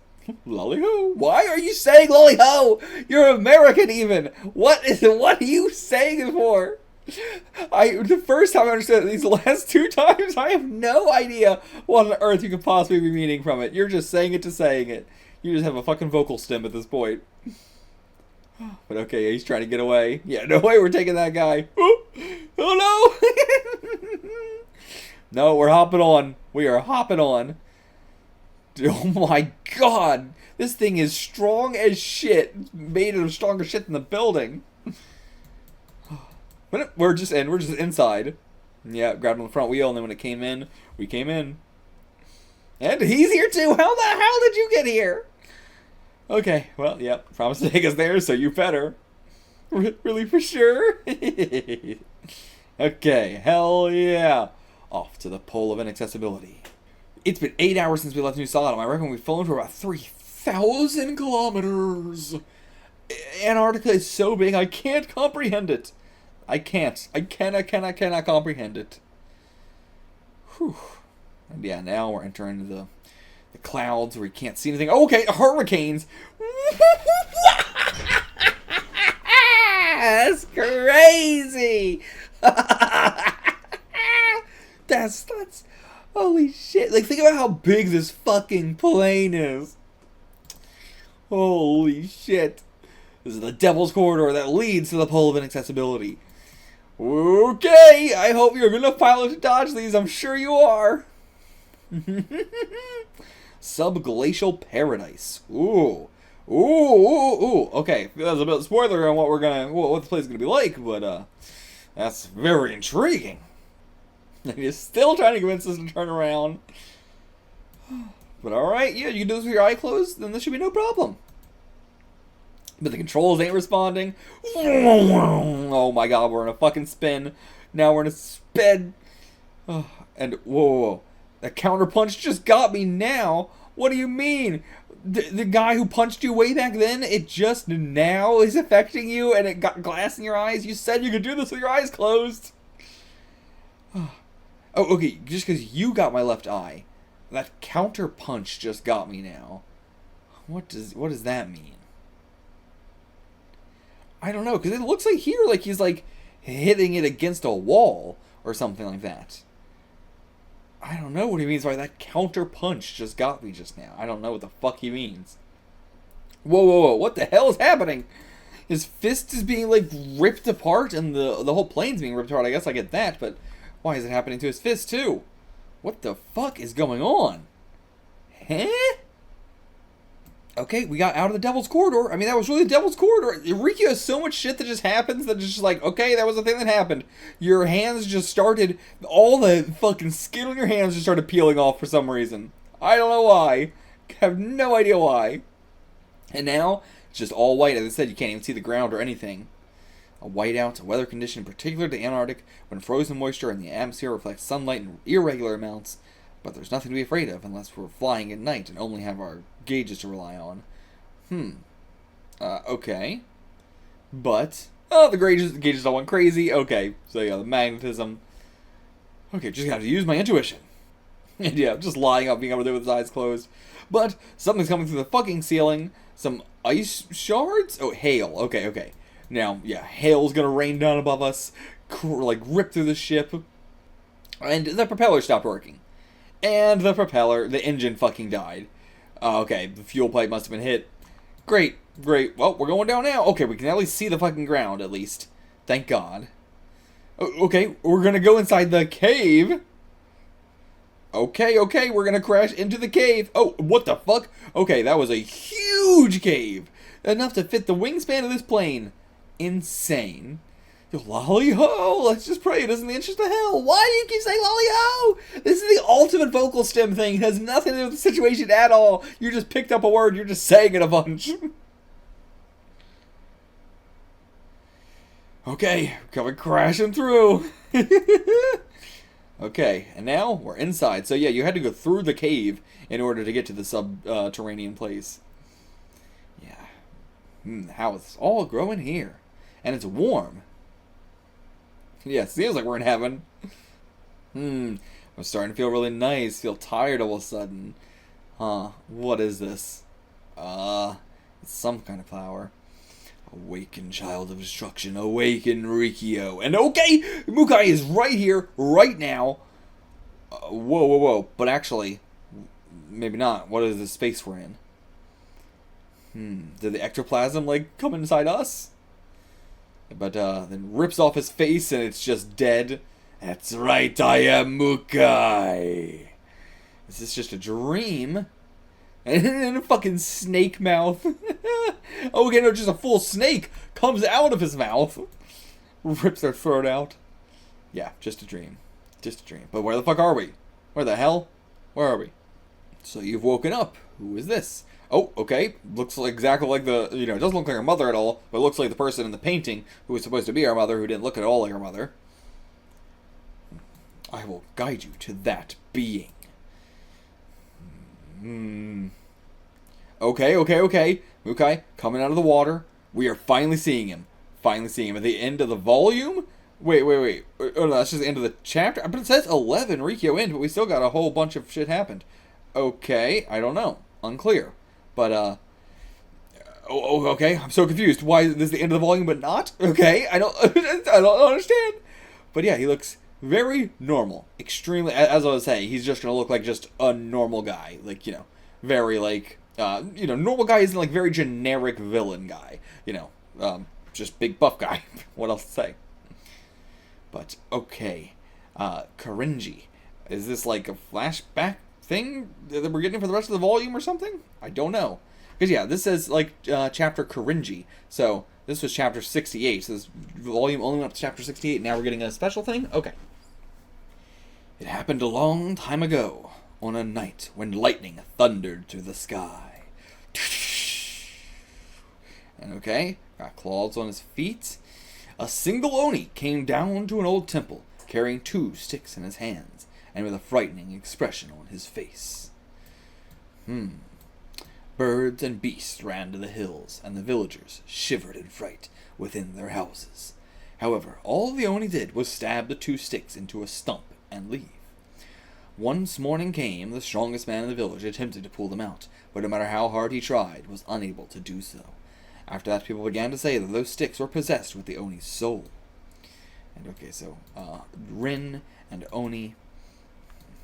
A: Lolly-ho. Why are you saying lolly-ho? You're American even. What are you saying it for? The first time I understood it, these last two times, I have no idea what on earth you could possibly be meaning from it. You're just saying it to saying it. You just have a fucking vocal stem at this point. But okay, he's trying to get away. Yeah, no way we're taking that guy. Oh no! No, we're hopping on. We are hopping on. Oh my god! This thing is strong as shit. Made of stronger shit than the building. But we're just inside. Yeah, grabbed on the front wheel, and then when it came in, we came in. And he's here too! How the hell did you get here? Okay, well, yeah, promise to take us there, so you better. Really for sure? Okay, hell yeah. Off to the pole of inaccessibility. It's been 8 hours since we left New Solid. I reckon we've flown for about 3,000 kilometers. Antarctica is so big, I can't comprehend it. I cannot comprehend it. Whew. And yeah, now we're entering the clouds where you can't see anything. Oh, okay, hurricanes. That's crazy. That's holy shit. Like, think about how big this fucking plane is. Holy shit. This is the Devil's Corridor that leads to the pole of inaccessibility. Okay, I hope you're good enough pilot to dodge these. I'm sure you are. Subglacial Paradise. Ooh. Okay, that's a bit of spoiler on what the place is gonna be like, but that's very intriguing. And he's still trying to convince us to turn around. But alright, yeah, you can do this with your eye closed, then this should be no problem. But the controls ain't responding. Oh my god, we're in a fucking spin. Now we're in a spin. And whoa. The counterpunch just got me now. What do you mean? The guy who punched you way back then, it just now is affecting you and it got glass in your eyes? You said you could do this with your eyes closed. Oh, okay, just because you got my left eye. That counter punch just got me now. What does that mean? I don't know, because it looks like here, like he's like hitting it against a wall or something like that. I don't know what he means by that counter punch just got me just now. I don't know what the fuck he means. Whoa, what the hell is happening? His fist is being like ripped apart and the whole plane's being ripped apart. I guess I get that, but why is it happening to his fist too? What the fuck is going on? Huh? Okay, we got out of the Devil's Corridor. I mean, that was really the Devil's Corridor. Riki has so much shit that just happens that it's just like, okay, that was the thing that happened. Your hands just started, all the fucking skin on your hands just started peeling off for some reason. I don't know why. I have no idea why. And now, it's just all white. As I said, you can't even see the ground or anything. A whiteout, a weather condition particular to Antarctic, when frozen moisture in the atmosphere reflects sunlight in irregular amounts. But there's nothing to be afraid of unless we're flying at night and only have our gauges to rely on. Okay. But, the gauges all went crazy. Okay, so yeah, the magnetism. Okay, just gotta use my intuition. And yeah, just lying up, being able to do it with his eyes closed. But, something's coming through the fucking ceiling. Some ice shards? Oh, hail. Okay. Now, yeah, hail's gonna rain down above us. Like, rip through the ship. And the propeller stopped working. And the engine fucking died. Oh, okay, the fuel pipe must have been hit. Great, great. Well, we're going down now. Okay, we can at least see the fucking ground, at least. Thank God. Okay, we're gonna go inside the cave. Okay, okay, we're gonna crash into the cave. Oh, what the fuck? Okay, that was a huge cave. Enough to fit the wingspan of this plane. Insane. Lolly-ho! Let's just pray it isn't the interest of hell. Why do you keep saying lolly-ho? This is the ultimate vocal stem thing. It has nothing to do with the situation at all. You just picked up a word. You're just saying it a bunch. Okay, coming crashing through. Okay, and now we're inside. So yeah, you had to go through the cave in order to get to the subterranean place. Yeah. How it's all growing here. And it's warm. Yeah, it seems like we're in heaven. I'm starting to feel really nice. Feel tired all of a sudden. Huh. What is this? It's some kind of flower. Awaken, child of destruction. Awaken, Riki-Oh. And okay, Mukai is right here, right now. Whoa, whoa, whoa. But actually, maybe not. What is the space we're in? Did the ectoplasm, like, come inside us? But, then rips off his face and it's just dead. That's right, I am Mukai. Is this just a dream? And a fucking snake mouth. Oh, okay, no, just a full snake comes out of his mouth. Rips their throat out. Yeah, just a dream. Just a dream. But where the fuck are we? Where the hell? Where are we? So you've woken up. Who is this? Oh, okay. Looks like exactly like the, it doesn't look like our mother at all, but it looks like the person in the painting who was supposed to be our mother, who didn't look at all like our mother. I will guide you to that being. Okay, okay, okay. Mukai, coming out of the water. We are finally seeing him. Finally seeing him. At the end of the volume? Wait. Oh, no, that's just the end of the chapter. But it says 11 Riki-Oh end, but we still got a whole bunch of shit happened. Okay, I don't know. Unclear. But, okay. I'm so confused. Why is this the end of the volume, but not? Okay, I don't understand. But yeah, he looks very normal. Extremely, as I was saying, he's just gonna look like just a normal guy. Like, very, like, normal guy isn't, like, very generic villain guy. Just big buff guy. What else to say? But, okay. Korinji. Is this, like, a flashback thing that we're getting for the rest of the volume or something? I don't know. Because, yeah, this says, like, chapter Korinji. So, this was chapter 68. So, this volume only went up to chapter 68. Now we're getting a special thing? Okay. It happened a long time ago, on a night when lightning thundered through the sky. And okay, got claws on his feet. A single Oni came down to an old temple, carrying 2 sticks in his hands, and with a frightening expression on his face. Birds and beasts ran to the hills, and the villagers shivered in fright within their houses. However, all the Oni did was stab the 2 sticks into a stump and leave. Once morning came, the strongest man in the village attempted to pull them out, but no matter how hard he tried, was unable to do so. After that, people began to say that those sticks were possessed with the Oni's soul. And okay, so, Rin and Oni.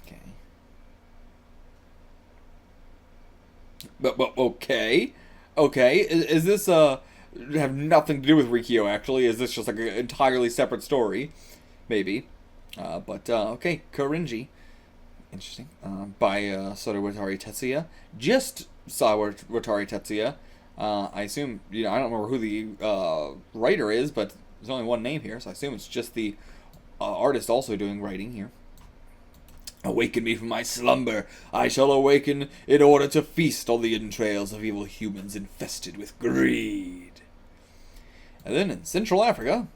A: Okay. But okay. Okay, is this, have nothing to do with Riki-Oh, actually? Is this just, like, an entirely separate story? Maybe. Okay, Korinji. Interesting. By Sawatari Tetsuya. Just Sawatari Tetsuya. I assume, I don't remember who the writer is, but there's only one name here, so I assume it's just the artist also doing writing here. Awaken me from my slumber. I shall awaken in order to feast on the entrails of evil humans infested with greed. And then in Central Africa,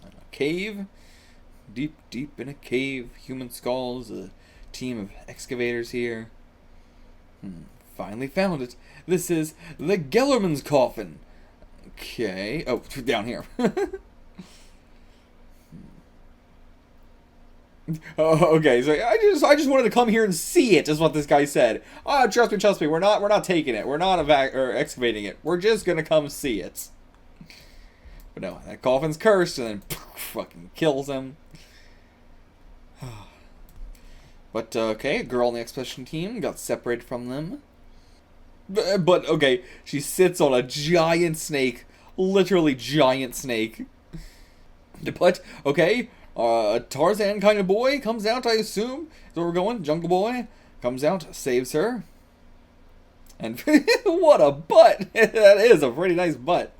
A: a cave. Deep in a cave, human skulls, a team of excavators here. Finally found it. This is the Gellerman's coffin. Okay. Oh, down here. Oh, okay. So I just wanted to come here and see it, is what this guy said. Oh, trust me. We're not taking it. We're not excavating it. We're just gonna come see it. But no, that coffin's cursed, and then fucking kills him. But, okay, a girl on the expedition team got separated from them. But, okay, she sits on a giant snake. Literally giant snake. But, okay, a Tarzan kind of boy comes out, I assume. So we're going. Jungle Boy comes out, saves her. And what a butt! That is a pretty nice butt.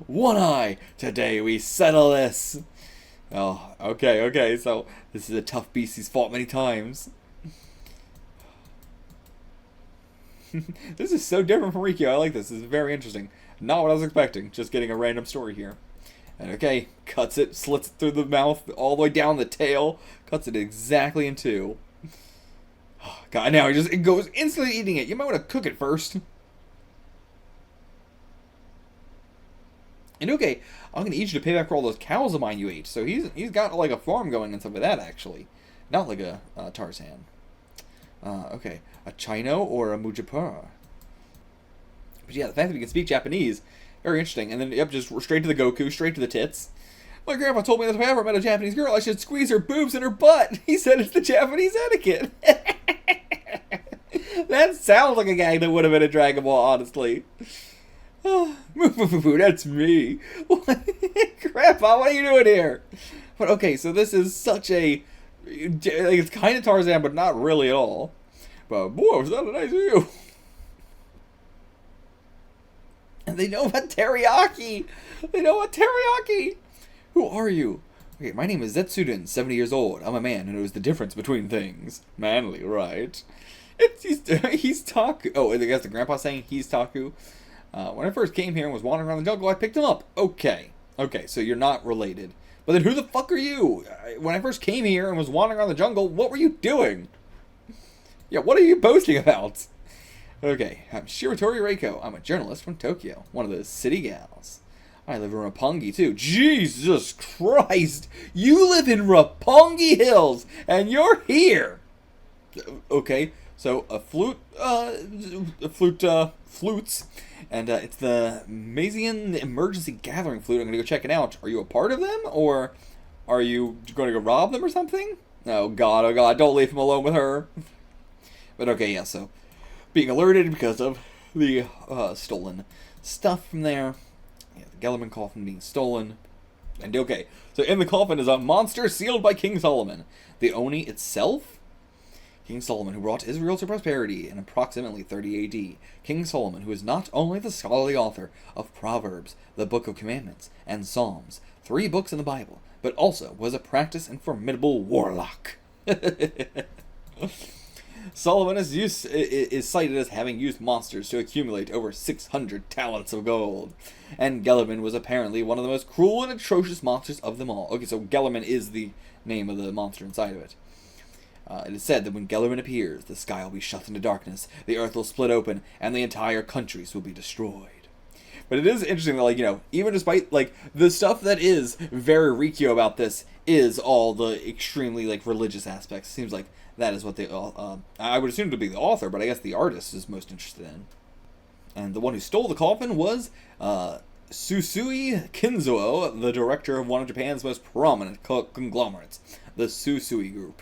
A: One Eye, today we settle this. Oh, okay, so this is a tough beast he's fought many times. This is so different from Riki-Oh. I like this. This is very interesting. Not what I was expecting. Just getting a random story here. And okay, cuts it, slits it through the mouth, all the way down the tail. Cuts it exactly in two. God, now it goes instantly eating it. You might want to cook it first. And okay, I'm going to eat you to pay back for all those cows of mine you ate. So he's got like a farm going and stuff like that, actually. Not like a Tarzan. Okay, a Chino or a Mujapur. But yeah, the fact that we can speak Japanese, very interesting. And then, yep, just straight to the Goku, straight to the tits. My grandpa told me that if I ever met a Japanese girl, I should squeeze her boobs in her butt. He said it's the Japanese etiquette. That sounds like a gag that would have been a Dragon Ball, honestly. That's me. Grandpa, what are you doing here? But okay, so this is such a... it's kind of Tarzan, but not really at all. But boy, was that a nice view. And they know about teriyaki. They know about teriyaki. Who are you? Okay, my name is Zetsuden, 70 years old. I'm a man who knows the difference between things. Manly, right? He's Taku. Oh, I guess the grandpa's saying he's Taku. When I first came here and was wandering around the jungle, I picked him up. Okay, so you're not related. But then who the fuck are you? When I first came here and was wandering around the jungle, what were you doing? Yeah, what are you boasting about? Okay, I'm Shiratori Reiko. I'm a journalist from Tokyo, one of the city gals. I live in Roppongi, too. Jesus Christ! You live in Roppongi Hills, and you're here! Okay, so a flutes, and it's the Mazian Emergency Gathering Flute. I'm gonna go check it out. Are you a part of them, or are you going to go rob them or something? Oh god, don't leave him alone with her. But okay, yeah, so being alerted because of the stolen stuff from there. Yeah, the Gellerman coffin being stolen. And okay, so in the coffin is a monster sealed by King Solomon. The Oni itself? King Solomon, who brought Israel to prosperity in approximately 30 AD. King Solomon, who is not only the scholarly author of Proverbs, the Book of Commandments, and Psalms, 3 books in the Bible, but also was a practiced and formidable warlock. Solomon is cited as having used monsters to accumulate over 600 talents of gold. And Gellerman was apparently one of the most cruel and atrocious monsters of them all. Okay, so Gellerman is the name of the monster inside of it. It is said that when Gellerman appears, the sky will be shut into darkness, the earth will split open, and the entire countries will be destroyed. But it is interesting that, like, you know, even despite, like, the stuff that is very Riki-Oh about this is all the extremely, like, religious aspects. Seems like that is what they all, I would assume to be the author, but I guess the artist is most interested in. And the one who stole the coffin was, Susui Kinzuo, the director of one of Japan's most prominent conglomerates, the Susui Group.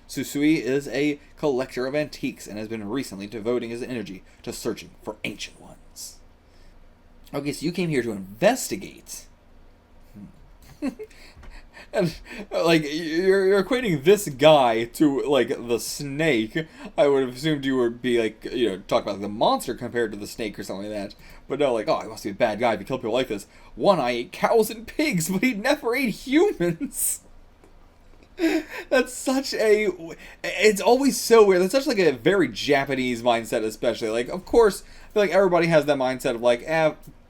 A: Susui is a collector of antiques and has been recently devoting his energy to searching for ancient ones. Okay, so you came here to investigate. And, like, you're equating this guy to, like, the snake. I would have assumed you would be, like, you know, talk about the monster compared to the snake or something like that. But no, like, oh, he must be a bad guy if he killed people like this. One Eye ate cows and pigs, but he never ate humans. That's such a... It's always so weird. That's such, like, a very Japanese mindset, especially. Like, of course, I feel like everybody has that mindset of, like,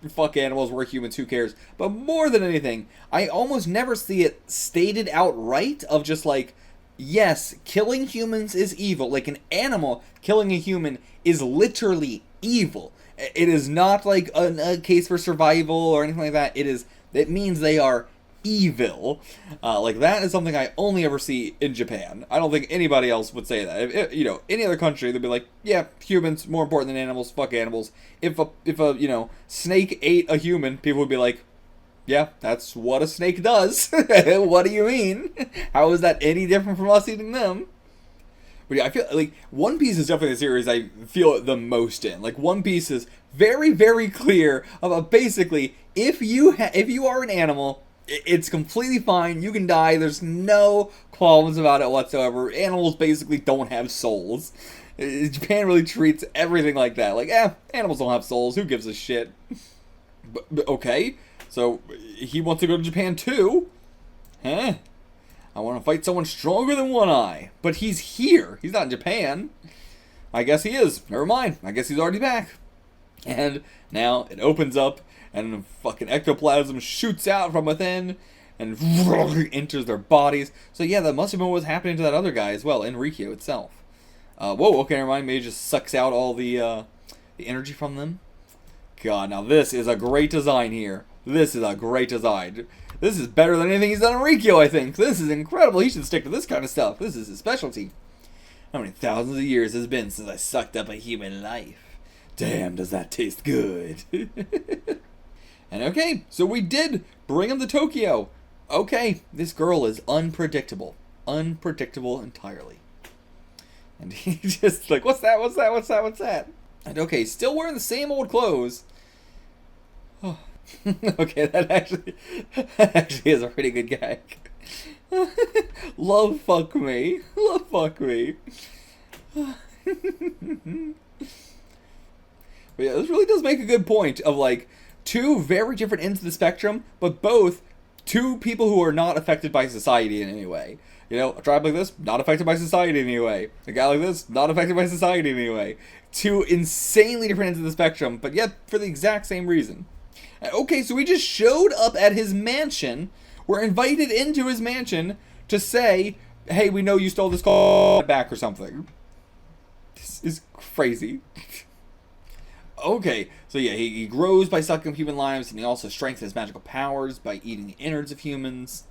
A: fuck animals, we're humans, who cares? But more than anything, I almost never see it stated outright of just like, yes, killing humans is evil. Like an animal killing a human is literally evil. It is not like a case for survival or anything like that. It means they are evil. Like that is something I only ever see in Japan. I don't think anybody else would say that. If, you know, any other country, they'd be like, yeah, humans more important than animals. Fuck animals. If a you know, snake ate a human, people would be like, yeah, that's what a snake does. What do you mean? How is that any different from us eating them? But yeah, I feel like One Piece is definitely the series I feel the most in. Like, One Piece is very, very clear about basically, if you are an animal, it's completely fine. You can die. There's no qualms about it whatsoever. Animals basically don't have souls. Japan really treats everything like that. Like, animals don't have souls. Who gives a shit? But okay, so he wants to go to Japan too. Huh? I want to fight someone stronger than One Eye. But he's here. He's not in Japan. I guess he is. Never mind. I guess he's already back. And now it opens up, and fucking ectoplasm shoots out from within and enters their bodies. So yeah, that must have been what was happening to that other guy as well, in Riki-Oh itself. Whoa, okay, never mind. Maybe it just sucks out all the energy from them. God, now this is a great design here. This is a great design. This is better than anything he's done in Riki-Oh, I think. This is incredible. He should stick to this kind of stuff. This is his specialty. How many thousands of years has it been since I sucked up a human life? Damn, does that taste good. And okay, so we did bring him to Tokyo. Okay, this girl is unpredictable. Unpredictable entirely. And he just like, what's that, what's that, what's that, what's that? And okay, still wearing the same old clothes. Oh. Okay, that actually is a pretty good gag. Love fuck me. Love fuck me. But yeah, this really does make a good point of like two very different ends of the spectrum, but both two people who are not affected by society in any way. You know, a tribe like this, not affected by society in any way. A guy like this, not affected by society in any way. Two insanely different ends of the spectrum, but yet for the exact same reason. Okay, so we just showed up at his mansion. We're invited into his mansion to say, hey, we know you stole this car back or something. This is crazy. Okay, so yeah, he grows by sucking up human lives, and he also strengthens his magical powers by eating the innards of humans.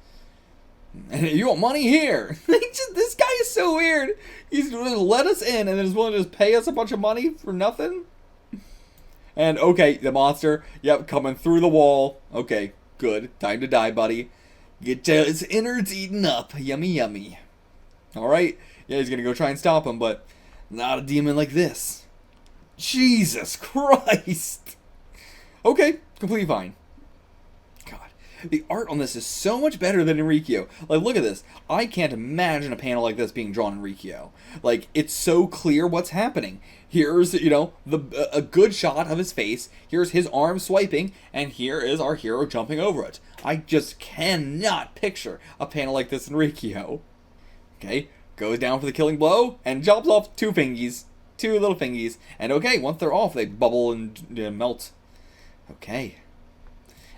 A: And you want money here? This guy is so weird. He's going to let us in and then is willing to just pay us a bunch of money for nothing? And okay, the monster, yep, coming through the wall. Okay, good. Time to die, buddy. Get his innards eaten up. Yummy, yummy. Alright, yeah, he's going to go try and stop him, but not a demon like this. Jesus Christ. Okay, completely fine. God, the art on this is so much better than in Riki-Oh. Like, look at this. I can't imagine a panel like this being drawn in Riki-Oh. Like, it's so clear what's happening. Here's, you know, a good shot of his face. Here's his arm swiping, and here is our hero jumping over it. I just cannot picture a panel like this in Riki-Oh. Okay, goes down for the killing blow, and jumps off two fingies. Two little fingies. And okay, once they're off, they bubble and melt. Okay.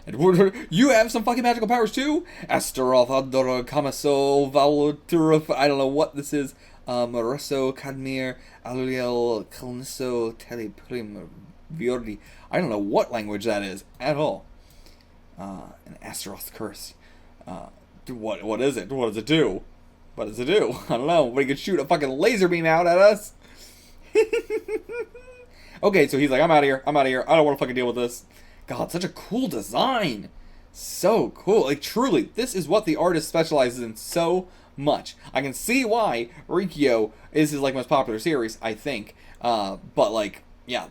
A: And you have some fucking magical powers too? Astaroth, Adora, Kamaso, Valuturuf, I don't know what this is. Moreso, Kadmir, Aluliel, Kalniso, Teleprim, Viordi. I don't know what language that is at all. An Astaroth curse. What is it? What does it do? What does it do? I don't know. We could shoot a fucking laser beam out at us. Okay, so he's like, I'm out of here. I'm out of here. I don't want to fucking deal with this. God, such a cool design. So cool. Like, truly, this is what the artist specializes in so much. I can see why Riki-Oh is his, like, most popular series, I think. But, like, yeah,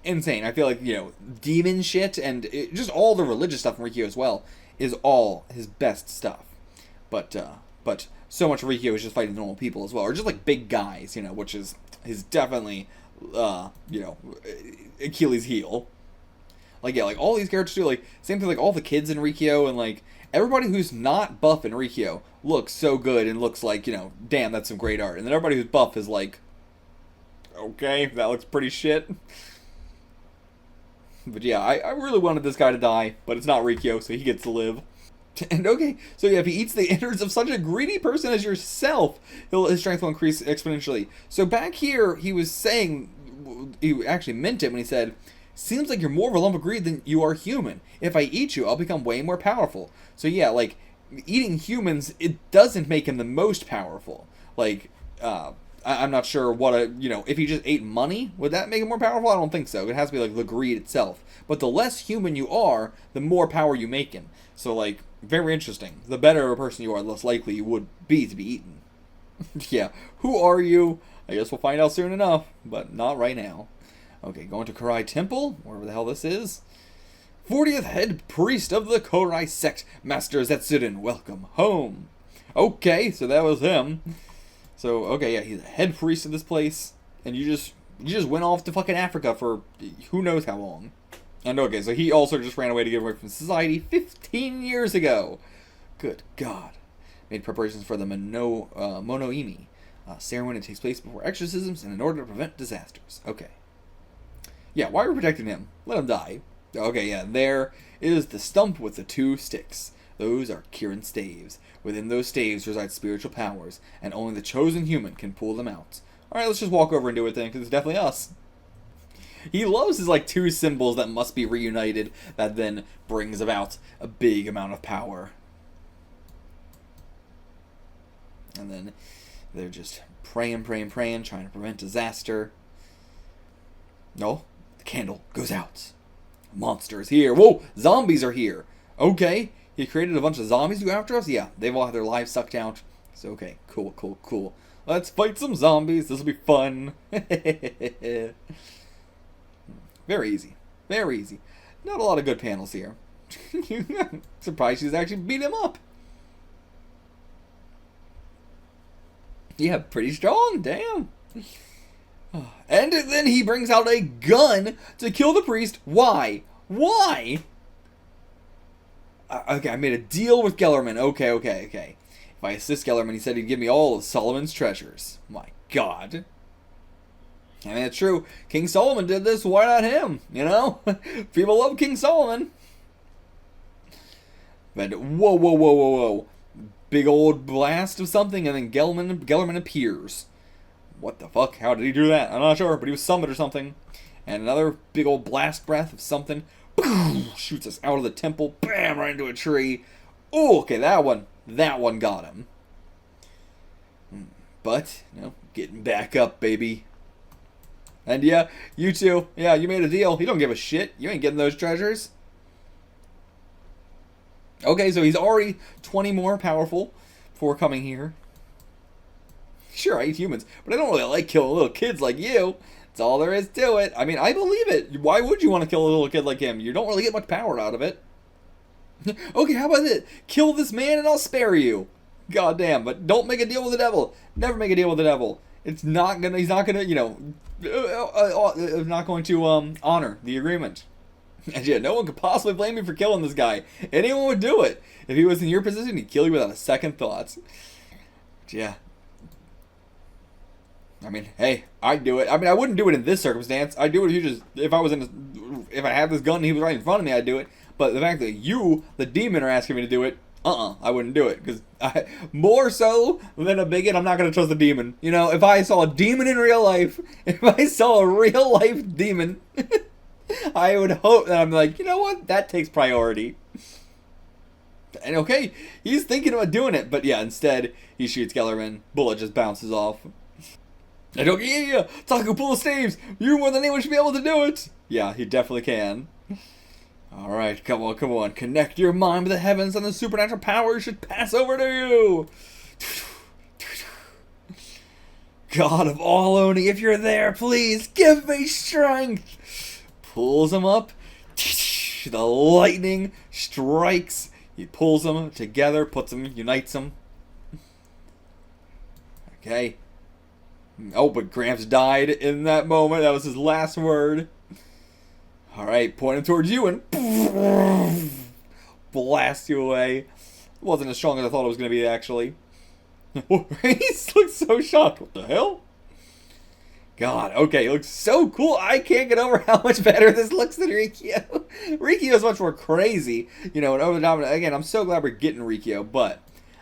A: insane. I feel like, you know, demon shit and just all the religious stuff in Riki-Oh as well is all his best stuff. But so much of Riki-Oh is just fighting normal people as well. Or just, like, big guys, you know, which is definitely, you know, Achilles' heel. Like, yeah, like, all these characters do, like, same thing, like, all the kids in Riki-Oh, and, like, everybody who's not buff in Riki-Oh looks so good and looks like, you know, damn, that's some great art. And then everybody who's buff is like, okay, that looks pretty shit. But yeah, I really wanted this guy to die, but it's not Riki-Oh, so he gets to live. And okay, so yeah, if he eats the innards of such a greedy person as yourself, his strength will increase exponentially. So back here, he was saying, he actually meant it when he said, seems like you're more of a lump of greed than you are human. If I eat you, I'll become way more powerful. So yeah, like, eating humans, it doesn't make him the most powerful. Like, I'm not sure what you know, if he just ate money, would that make him more powerful? I don't think so. It has to be, like, the greed itself. But the less human you are, the more power you make him. So, like, very interesting. The better a person you are, the less likely you would be to be eaten. Yeah, who are you? I guess we'll find out soon enough, but not right now. Okay, going to Kurai Temple, wherever the hell this is. 40th head priest of the Kurai sect, Master Zetsurin, welcome home. Okay, so that was him. So, okay, yeah, he's a head priest of this place, and you just went off to fucking Africa for who knows how long. And okay, so he also just ran away to get away from society 15 years ago. Good God. Made preparations for the Monoimi ceremony that takes place before exorcisms and in order to prevent disasters. Okay. Yeah, why are we protecting him? Let him die. Okay, yeah, there is the stump with the 2 sticks. Those are Kirin staves. Within those staves reside spiritual powers, and only the chosen human can pull them out. Alright, let's just walk over and do it then, because it's definitely us. He loves his, 2 symbols that must be reunited, that then brings about a big amount of power. And then they're just praying, trying to prevent disaster. No, the candle goes out. Monster is here. Whoa, zombies are here. Okay, he created a bunch of zombies to go after us? Yeah, they've all had their lives sucked out. So, okay, cool. Let's fight some zombies. This will be fun. Very easy. Not a lot of good panels here. Surprised she's actually beat him up. Yeah, pretty strong. Damn. And then he brings out a gun to kill the priest. Why? Okay, I made a deal with Gellerman. Okay. If I assist Gellerman, he said he'd give me all of Solomon's treasures. My God. I mean, it's true. King Solomon did this. Why not him? You know? People love King Solomon. But whoa. Big old blast of something, and then Gellerman appears. What the fuck? How did he do that? I'm not sure, but he was summoned or something. And another big old blast breath of something. Boom! Shoots us out of the temple. Bam! Right into a tree. Oh, okay, that one got him. But, getting back up, baby. And yeah, you two. Yeah, you made a deal. You don't give a shit. You ain't getting those treasures. Okay, so he's already 20 more powerful before coming here. Sure, I eat humans, but I don't really like killing little kids like you. That's all there is to it. I mean, I believe it. Why would you want to kill a little kid like him? You don't really get much power out of it. Okay, how about it? Kill this man and I'll spare you. God damn, but don't make a deal with the devil. Never make a deal with the devil. He's not gonna, not going to, honor the agreement. And yeah, no one could possibly blame me for killing this guy. Anyone would do it. If he was in your position, he'd kill you without a second thought. But yeah. I mean, hey, I'd do it. I mean, I wouldn't do it in this circumstance. I'd do it if I had this gun and he was right in front of me, I'd do it. But the fact that you, the demon, are asking me to do it, I wouldn't do it. Because more so than a bigot, I'm not going to trust a demon. You know, if I saw a demon in real life, if I saw a real life demon, I would hope that I'm like, you know what, that takes priority. And okay, he's thinking about doing it, but yeah, instead, he shoots Gellerman, bullet just bounces off. And okay, yeah, Taku, pull the staves, you more than anyone should be able to do it. Yeah, he definitely can. Alright, come on, connect your mind with the heavens and the supernatural power should pass over to you. God of all owning, if you're there, please, give me strength. Pulls him up, the lightning strikes, he pulls them together, unites them. Okay. Oh, but Gramps died in that moment, that was his last word. Alright, point him towards you and blast you away. It wasn't as strong as I thought it was going to be, actually. He looks so shocked. What the hell? God, okay, it looks so cool. I can't get over how much better this looks than Riki-Oh. Riki-Oh is much more crazy, and over the dominant. Again, I'm so glad we're getting Riki-Oh, but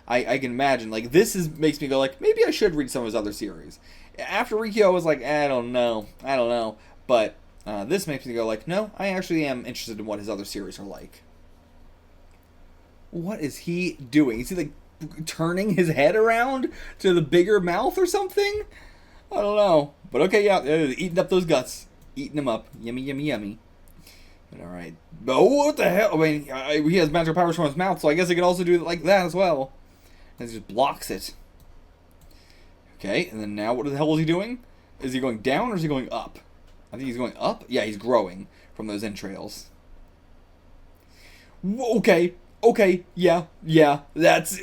A: I can imagine, this makes me go, maybe I should read some of his other series. After Riki-Oh, I was like, I don't know, but this makes me go, no, I actually am interested in what his other series are like. What is he doing? Is he, turning his head around to the bigger mouth or something? I don't know. But okay, yeah, eating up those guts. Eating them up. Yummy, yummy, yummy. But alright. Oh, what the hell? I mean, he has magical powers from his mouth, so I guess he can also do it like that as well. And he just blocks it. Okay, and then now what the hell is he doing? Is he going down or is he going up? I think he's going up. Yeah, he's growing from those entrails. Okay, yeah, that's...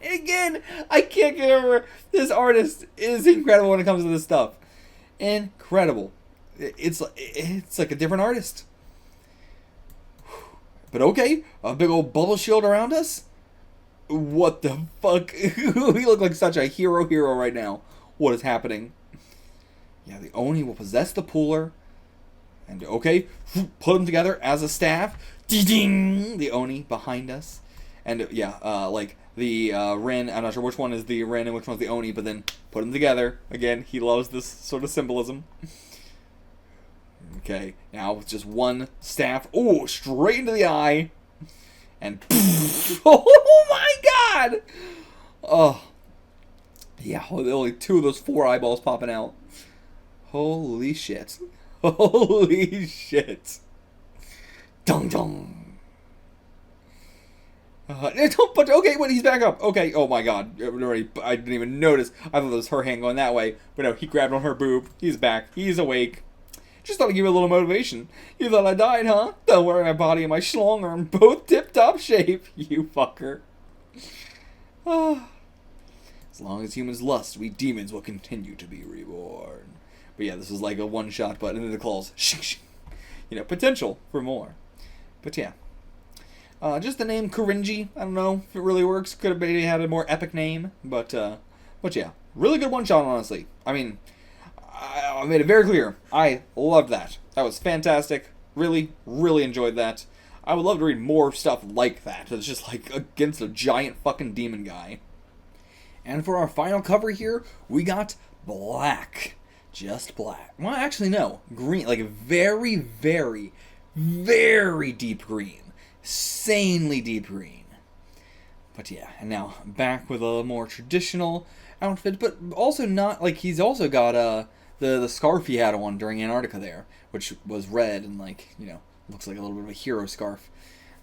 A: Again, I can't get over... This artist is incredible when it comes to this stuff. Incredible. It's like a different artist. But okay, a big old bubble shield around us? What the fuck? We look like such a hero right now. What is happening? Yeah, the Oni will possess the Pooler. And okay, put them together as a staff. Ding! The Oni behind us. And yeah, like the Rin, I'm not sure which one is the Rin and which one's the Oni, but then put them together. Again, he loves this sort of symbolism. Okay, now with just one staff. Oh, straight into the eye. And oh my god! Oh. Yeah, only 2 of those 4 eyeballs popping out. Holy shit. Holy shit. Dung dung. Okay, wait, he's back up. Okay, oh my god. I didn't even notice. I thought it was her hand going that way. But no, he grabbed on her boob. He's back. He's awake. Just thought I'd give you a little motivation. You thought I died, huh? Don't worry, my body and my schlong are in both tip-top shape, you fucker. As long as humans lust, we demons will continue to be reborn. But yeah, this is like a one-shot button, and then the claws, you know, potential for more. But yeah. Just the name Korinji, I don't know if it really works. Could have maybe had a more epic name, but yeah. Really good one-shot, honestly. I mean... I made it very clear. I loved that. That was fantastic. Really, really enjoyed that. I would love to read more stuff like that. It's just like against a giant fucking demon guy. And for our final cover here, we got black. Just black. Well, actually, no. Green. Like very, very, very deep green. Insanely deep green. But yeah, and now back with a more traditional outfit, but also not like he's also got the scarf he had on during Antarctica there, which was red and like, you know, looks like a little bit of a hero scarf.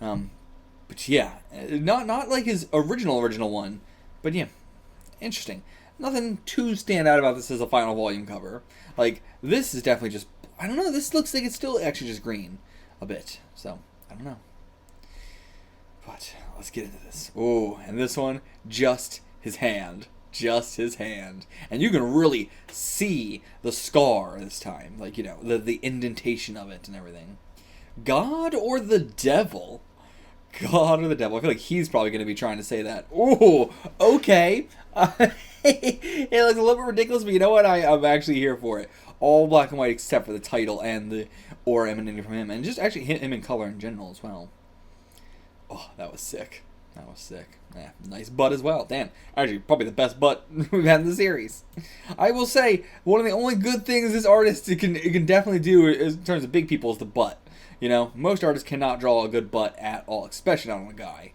A: But yeah, not like his original one, but yeah, interesting. Nothing too stand out about this as a final volume cover. Like, this is definitely just, I don't know, this looks like it's still actually just green a bit, so, I don't know. But, let's get into this. Oh, and this one, just his hand. Just his hand. And you can really see the scar this time. Like, you know, the indentation of it and everything. God or the devil? God or the devil. I feel like he's probably going to be trying to say that. Ooh, okay. It looks a little bit ridiculous, but you know what? I'm actually here for it. All black and white except for the title and the aura emanating from him. And just actually hit him in color in general as well. Oh, that was sick. That was sick. Yeah, nice butt as well. Damn, actually, probably the best butt we've had in the series. I will say, one of the only good things this artist can definitely do in terms of big people is the butt. You know, most artists cannot draw a good butt at all, especially not on a guy.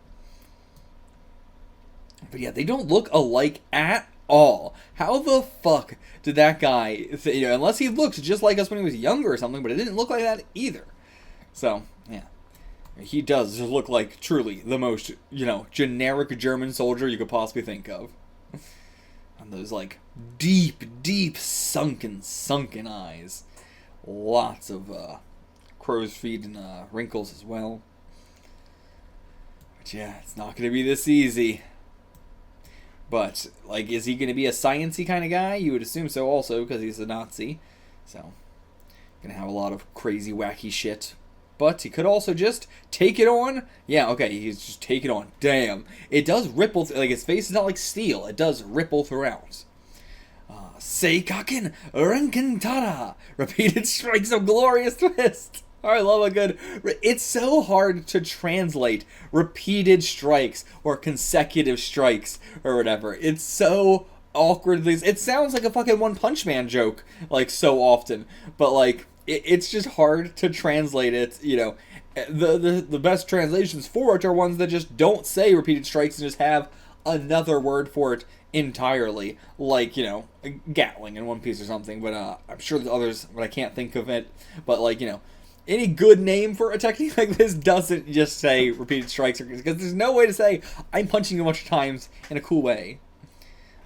A: But yeah, they don't look alike at all. How the fuck did that guy, you know, unless he looked just like us when he was younger or something, but it didn't look like that either. So, yeah. He does just look like, truly, the most, you know, generic German soldier you could possibly think of. And those, like, deep, sunken eyes. Lots of, crow's feet and, wrinkles as well. But yeah, it's not going to be this easy. But, like, is he going to be a sciencey kind of guy? You would assume so also, because he's a Nazi. So, going to have a lot of crazy, wacky shit. But he could also just take it on. Yeah, okay, he's just take it on. Damn. It does ripple, like his face is not like steel. It does ripple throughout. Seikaken Renkentara. Repeated strikes of glorious twist. I love a good... It's so hard to translate repeated strikes or consecutive strikes or whatever. It's so awkward. It sounds like a fucking One Punch Man joke, like, so often. But, like... It's just hard to translate it, you know. The best translations for it are ones that just don't say repeated strikes and just have another word for it entirely. Like, you know, Gatling in One Piece or something. But I'm sure there's others, but I can't think of it. But, like, you know, any good name for a technique like this doesn't just say repeated strikes. Because there's no way to say, I'm punching you a bunch of times in a cool way.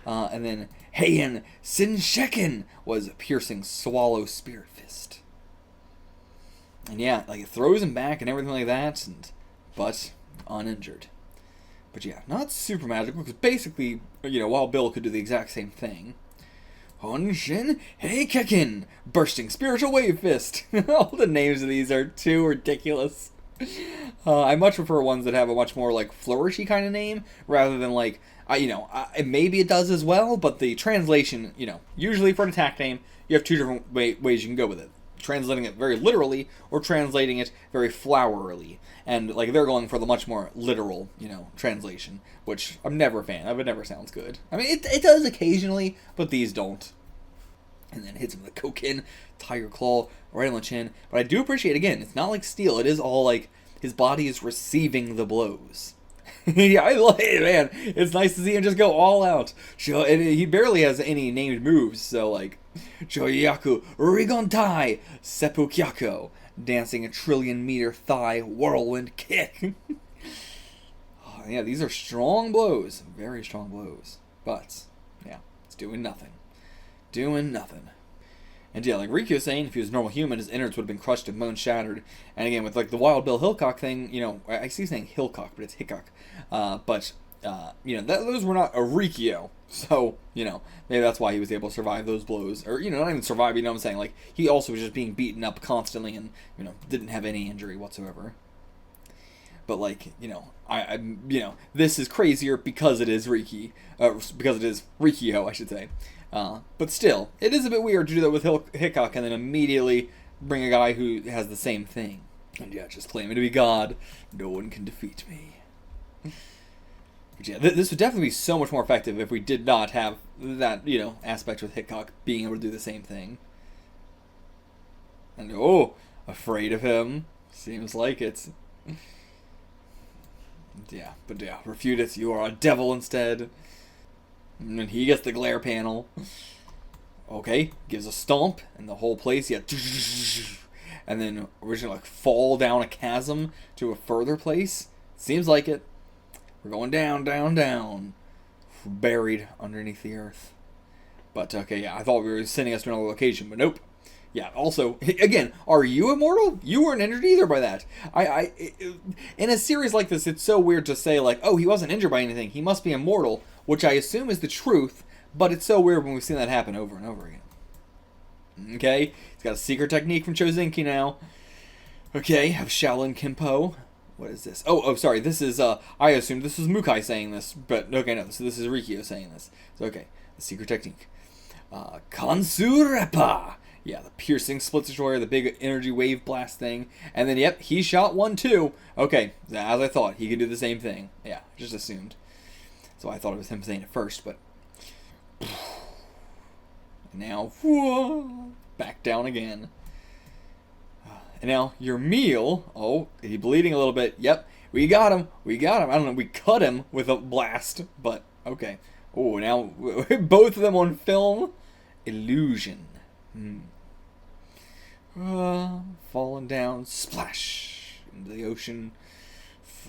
A: And then Heian Shinseken was piercing swallow spirit fist. And yeah, like it throws him back and everything like that, but uninjured. But yeah, not super magical, because basically, Wild Bill could do the exact same thing. Honshin Heikekin, bursting spiritual wave fist. All the names of these are too ridiculous. I much prefer ones that have a much more like flourishy kind of name, rather than like, maybe it does as well, but the translation, usually for an attack name, you have two different ways you can go with it. Translating it very literally, or translating it very flowerily. And, like, they're going for the much more literal, translation, which I'm never a fan of. It never sounds good. I mean, it does occasionally, but these don't. And then hits him with a Koken, Tiger Claw, right on the chin. But I do appreciate, again, it's not like steel. It is all, like, his body is receiving the blows. Yeah, I like it, man. It's nice to see him just go all out. And he barely has any named moves, so, like, Choyaku Rigontai Seppukyako, dancing a 1,000,000,000,000-meter thigh whirlwind kick. Oh, yeah, these are strong blows. Very strong blows. But, yeah, it's doing nothing. Doing nothing. And yeah, like Riki was saying, if he was a normal human, his innards would have been crushed and bones shattered. And again, with like the Wild Bill Hillcock thing, I see saying Hillcock, but it's Hickok. Those were not a Riki-Oh. So, maybe that's why he was able to survive those blows. Or, not even survive, what I'm saying? Like, he also was just being beaten up constantly and, didn't have any injury whatsoever. But, like, this is crazier because it is because it is Riki-Oh, I should say. But still, it is a bit weird to do that with Hickok and then immediately bring a guy who has the same thing. And yeah, just claiming to be God. No one can defeat me. But yeah, this would definitely be so much more effective if we did not have that, aspect with Hickok being able to do the same thing. And afraid of him. Seems like it. Yeah, but yeah, refute it. You are a devil instead. And then he gets the glare panel. Okay, gives a stomp, and the whole place, and then originally like fall down a chasm to a further place. Seems like it. We're going down, down, down. Buried underneath the earth. But okay, yeah, I thought we were sending us to another location, but nope. Yeah, also, again, are you immortal? You weren't injured either by that. In a series like this, it's so weird to say, like, oh, he wasn't injured by anything. He must be immortal, which I assume is the truth, but it's so weird when we've seen that happen over and over again. Okay, he's got a secret technique from Chozinki now. Okay, have Shaolin Kenpo. What is this? Oh, sorry, this is, I assumed this was Mukai saying this, but, okay, no, so this is Riki-Oh saying this. So, okay, the secret technique. Kansurepa! Yeah, the piercing split destroyer, the big energy wave blast thing. And then, yep, he shot one too. Okay, as I thought, he could do the same thing. Yeah, just assumed. So I thought it was him saying it first, but... Now, back down again. And now, your meal... Oh, is he bleeding a little bit? Yep, we got him. We got him. I don't know, we cut him with a blast, but okay. Oh, now, both of them on film. Illusion. Falling down, splash into the ocean.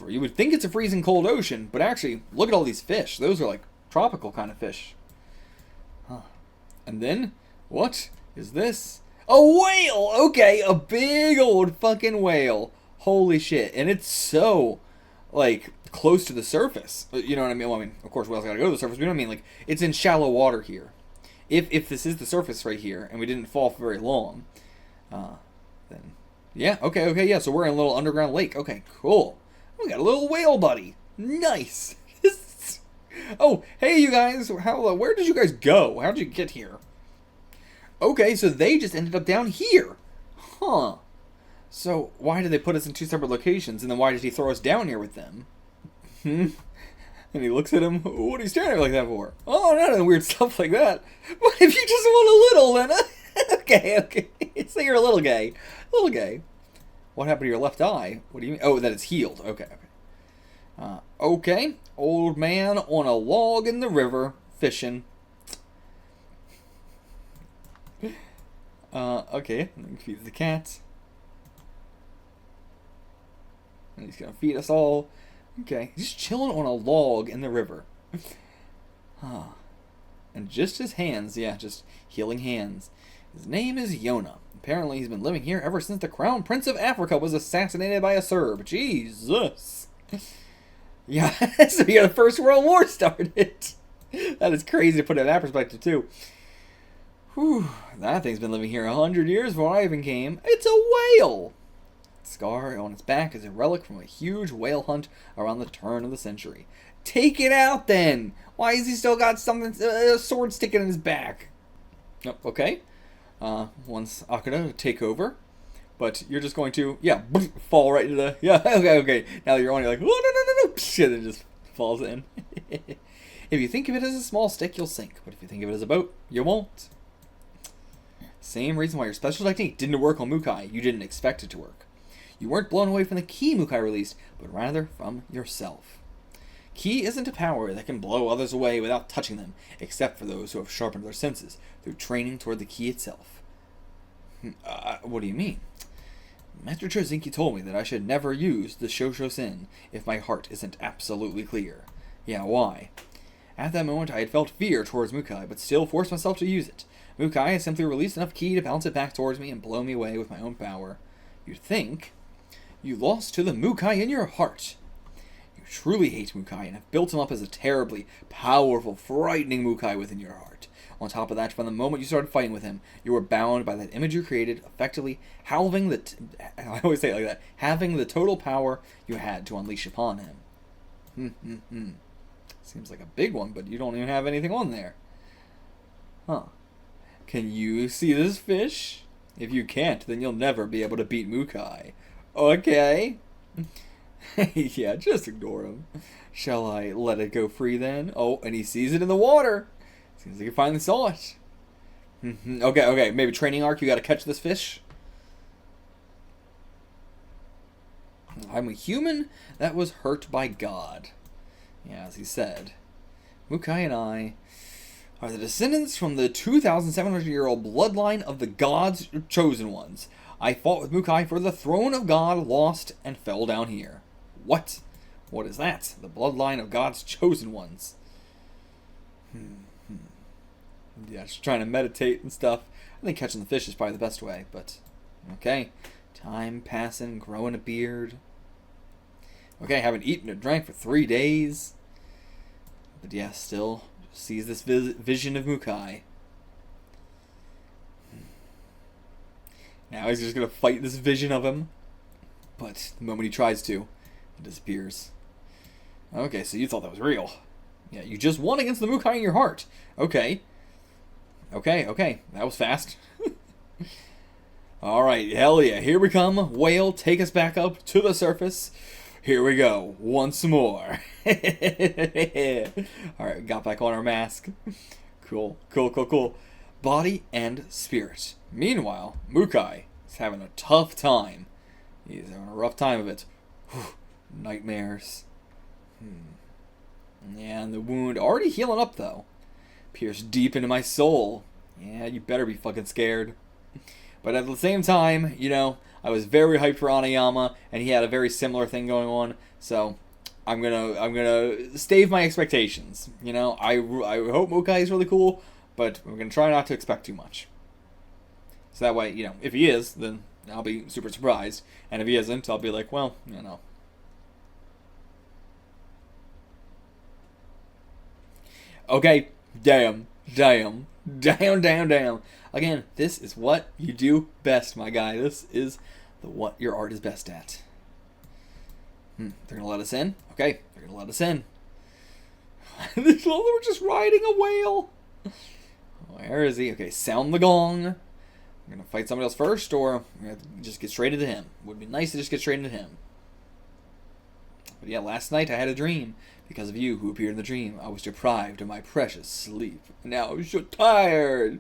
A: You would think it's a freezing cold ocean, but actually, look at all these fish. Those are like tropical kind of fish. Huh. And then, what is this? A whale! Okay, a big old fucking whale. Holy shit. And it's so, like, close to the surface. You know what I mean? Well, I mean, of course, whales gotta go to the surface, but you know what I mean? Like, it's in shallow water here. If this is the surface right here, and we didn't fall for very long, then, yeah, okay, yeah, so we're in a little underground lake. Okay, cool. We got a little whale buddy. Nice. Oh, hey, you guys, where did you guys go? How did you get here? Okay, so they just ended up down here. Huh. So, why did they put us in two separate locations, and then why did he throw us down here with them? And he looks at him. What are you staring at me like that for? Oh, not any weird stuff like that. What if you just want a little, then? Okay. So you're a little gay. A little gay. What happened to your left eye? What do you mean? Oh, that it's healed. Okay. Okay. Old man on a log in the river, fishing. Okay. And then feed the cat. And he's gonna feed us all. Okay, he's just chilling on a log in the river. Huh. And just his hands, yeah, just healing hands. His name is Yona. Apparently he's been living here ever since the Crown Prince of Africa was assassinated by a Serb. Jesus. Yeah, so yeah, the First World War started. That is crazy to put it in that perspective, too. Whew, that thing's been living here 100 years before I even came. It's a whale! The scar on its back is a relic from a huge whale hunt around the turn of the century. Take it out, then! Why has he still got something, a sword sticking in his back? Oh, okay. Once Akira take over. But you're just going to, yeah, fall right into the, yeah, okay. Now that you're on, you're like, oh, no, and it just falls in. If you think of it as a small stick, you'll sink. But if you think of it as a boat, you won't. Same reason why your special technique didn't work on Mukai. You didn't expect it to work. You weren't blown away from the ki Mukai released, but rather from yourself. Ki isn't a power that can blow others away without touching them, except for those who have sharpened their senses through training toward the ki itself. What do you mean? Master Chozinki told me that I should never use the Shosho-sen if my heart isn't absolutely clear. Yeah, why? At that moment I had felt fear towards Mukai, but still forced myself to use it. Mukai had simply released enough ki to bounce it back towards me and blow me away with my own power. You think? You lost to the Mukai in your heart. You truly hate Mukai and have built him up as a terribly powerful, frightening Mukai within your heart. On top of that, from the moment you started fighting with him, you were bound by that image you created, effectively having the I always say it like that, having the total power you had to unleash upon him. Seems like a big one, but you don't even have anything on there. Huh. Can you see this fish? If you can't, then you'll never be able to beat Mukai. Okay. Yeah, just ignore him. Shall I let it go free then? Oh, and he sees it in the water. Seems like he finally saw it. Okay, maybe training arc, you gotta catch this fish. I'm a human that was hurt by God. Yeah, as he said. Mukai and I are the descendants from the 2,700-year-old bloodline of the God's chosen ones. I fought with Mukai for the throne of God, lost, and fell down here. What? What is that? The bloodline of God's chosen ones. Yeah, just trying to meditate and stuff. I think catching the fish is probably the best way, but okay. Time passing, growing a beard. Okay, haven't eaten or drank for 3 days. But yeah, still sees this vision of Mukai. Now he's just going to fight this vision of him. But the moment he tries to, it disappears. Okay, so you thought that was real. Yeah, you just won against the Mukai in your heart. Okay. Okay, that was fast. Alright, hell yeah, here we come. Whale, take us back up to the surface. Here we go, once more. Alright, got back on our mask. Cool. Body and spirit. Meanwhile, Mukai is having a tough time. He's having a rough time of it. Nightmares. Yeah, and the wound already healing up, though. Pierced deep into my soul. Yeah, you better be fucking scared. But at the same time, you know, I was very hyped for Anayama, and he had a very similar thing going on. So I'm gonna stave my expectations. You know, I hope Mukai is really cool, but I'm gonna try not to expect too much. So that way, you know, if he is, then I'll be super surprised, and if he isn't, I'll be like, well, you know. Okay. Damn. Again, this is what you do best, my guy. This is what your art is best at. They're gonna let us in? Okay, they're gonna let us in. We're just riding a whale. Where is he? Okay, sound the gong. We're gonna fight somebody else first, or we're gonna just get straight into him. Would be nice to just get straight into him. But yeah, last night I had a dream. Because of you who appeared in the dream, I was deprived of my precious sleep. Now I'm so tired.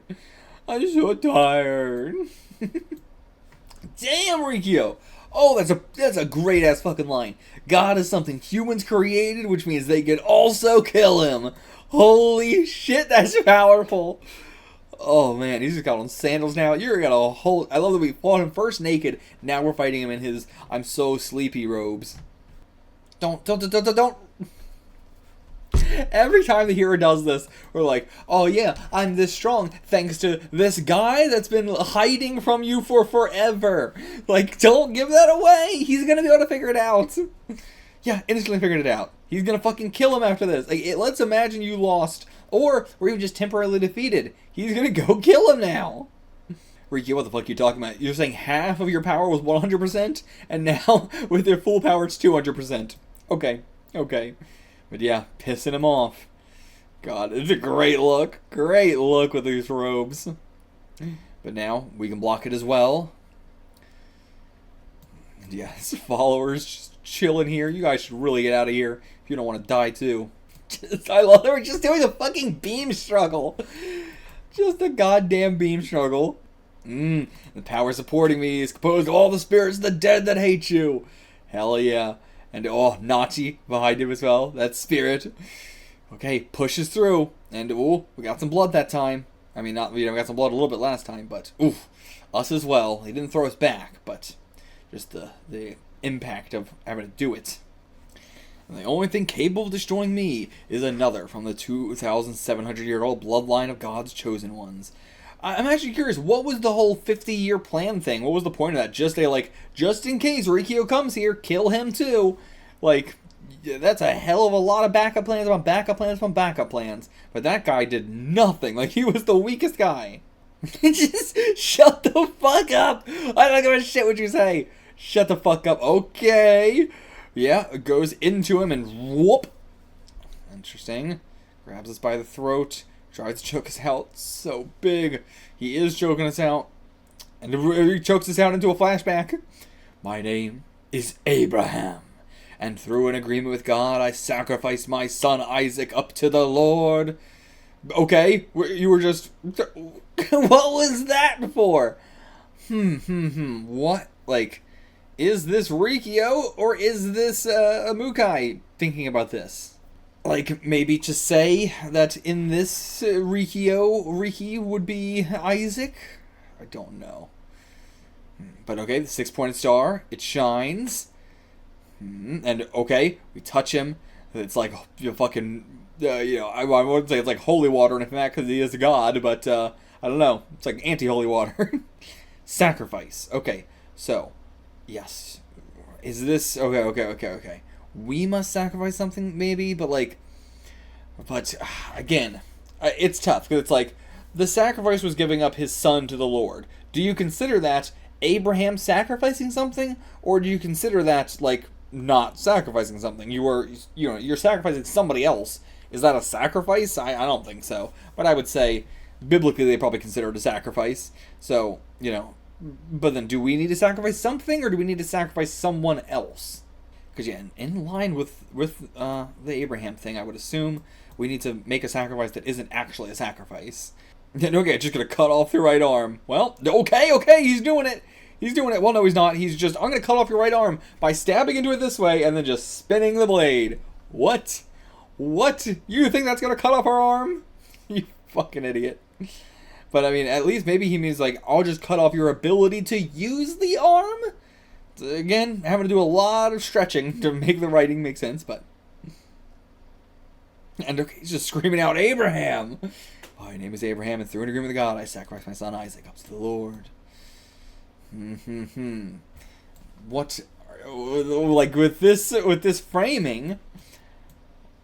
A: Damn, Riki-Oh! Oh, that's a great ass fucking line. God is something humans created, which means they could also kill him. Holy shit, that's powerful. Oh man, he's just got on sandals now. You're got a whole. I love that we fought him first naked. Now we're fighting him in his I'm so sleepy robes. Don't. Every time the hero does this, we're like, oh yeah, I'm this strong thanks to this guy that's been hiding from you for forever. Like, don't give that away. He's gonna be able to figure it out. Yeah, instantly figured it out. He's gonna fucking kill him after this. Like, let's imagine you lost, or were even just temporarily defeated. He's gonna go kill him now. Riki, what the fuck are you talking about? You're saying half of your power was 100%, and now with their full power it's 200%. Okay, okay. But yeah, pissing him off. God, it's a great look. Great look with these robes. But now, we can block it as well. And yeah, his followers just chilling here. You guys should really get out of here if you don't want to die too. I love that we're just doing a fucking beam struggle. Just a goddamn beam struggle. The power supporting me is composed of all the spirits of the dead that hate you. Hell yeah. And oh, Nachi behind him as well. That spirit. Okay, pushes through. And oh, we got some blood that time. I mean, not, we got some blood a little bit last time, but oof, us as well. He didn't throw us back, but just the impact of having to do it. And the only thing capable of destroying me is another from the 2,700-year-old bloodline of God's chosen ones. I'm actually curious, what was the whole 50-year plan thing? What was the point of that? Just just in case Riki-Oh comes here, kill him too. Like, that's a hell of a lot of backup plans upon backup plans upon backup plans. But that guy did nothing. Like, he was the weakest guy. Just shut the fuck up. I don't give a shit what you say. Shut the fuck up. Okay. Yeah, it goes into him and whoop. Interesting. Grabs us by the throat. Tries to choke us out. So big. He is choking us out. And he chokes us out into a flashback. My name is Abraham. And through an agreement with God, I sacrificed my son Isaac up to the Lord. Okay. You were just... What was that for? What? Like, is this Riki-Oh or is this a Mukai thinking about this? Like, maybe to say that in this Riki-Oh, Riki would be Isaac? I don't know. But okay, the 6-pointed star, it shines. And okay, we touch him. It's like, fucking, I wouldn't say it's like holy water and that because he is a god, but I don't know. It's like anti-holy water. Sacrifice. Okay, so, yes. Is this, okay. We must sacrifice something, maybe, but again, it's tough, because it's like, the sacrifice was giving up his son to the Lord. Do you consider that Abraham sacrificing something, or do you consider that, like, not sacrificing something? You're sacrificing somebody else. Is that a sacrifice? I don't think so, but I would say, biblically, they probably consider it a sacrifice, so, but then, do we need to sacrifice something, or do we need to sacrifice someone else? Because, yeah, in line with the Abraham thing, I would assume we need to make a sacrifice that isn't actually a sacrifice. Okay, just gonna cut off your right arm. Well, okay, he's doing it. He's doing it. Well, no, he's not. He's just, I'm gonna cut off your right arm by stabbing into it this way and then just spinning the blade. What? What? You think that's gonna cut off our arm? You fucking idiot. But, I mean, at least maybe he means, like, I'll just cut off your ability to use the arm? Again, having to do a lot of stretching to make the writing make sense, but... And okay, he's just screaming out, Abraham! My name is Abraham, and through an agreement with God, I sacrificed my son Isaac up to the Lord. What... Like, with this framing...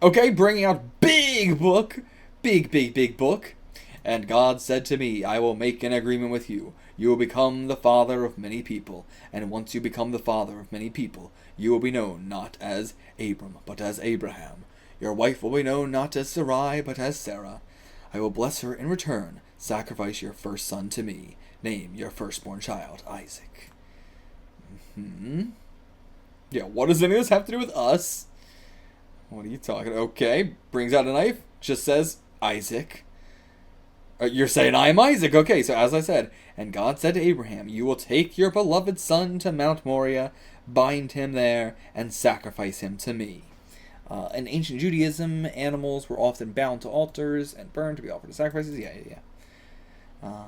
A: Okay, bringing out big book! Big book! And God said to me, I will make an agreement with you. You will become the father of many people. And once you become the father of many people, you will be known not as Abram, but as Abraham. Your wife will be known not as Sarai, but as Sarah. I will bless her in return. Sacrifice your first son to me. Name your firstborn child Isaac. Yeah, what does any of this have to do with us? What are you talking about? Okay, brings out a knife. Just says Isaac. You're saying I am Isaac. Okay, so as I said, and God said to Abraham, you will take your beloved son to Mount Moriah, bind him there, and sacrifice him to me. In ancient Judaism, animals were often bound to altars and burned to be offered as sacrifices. Yeah.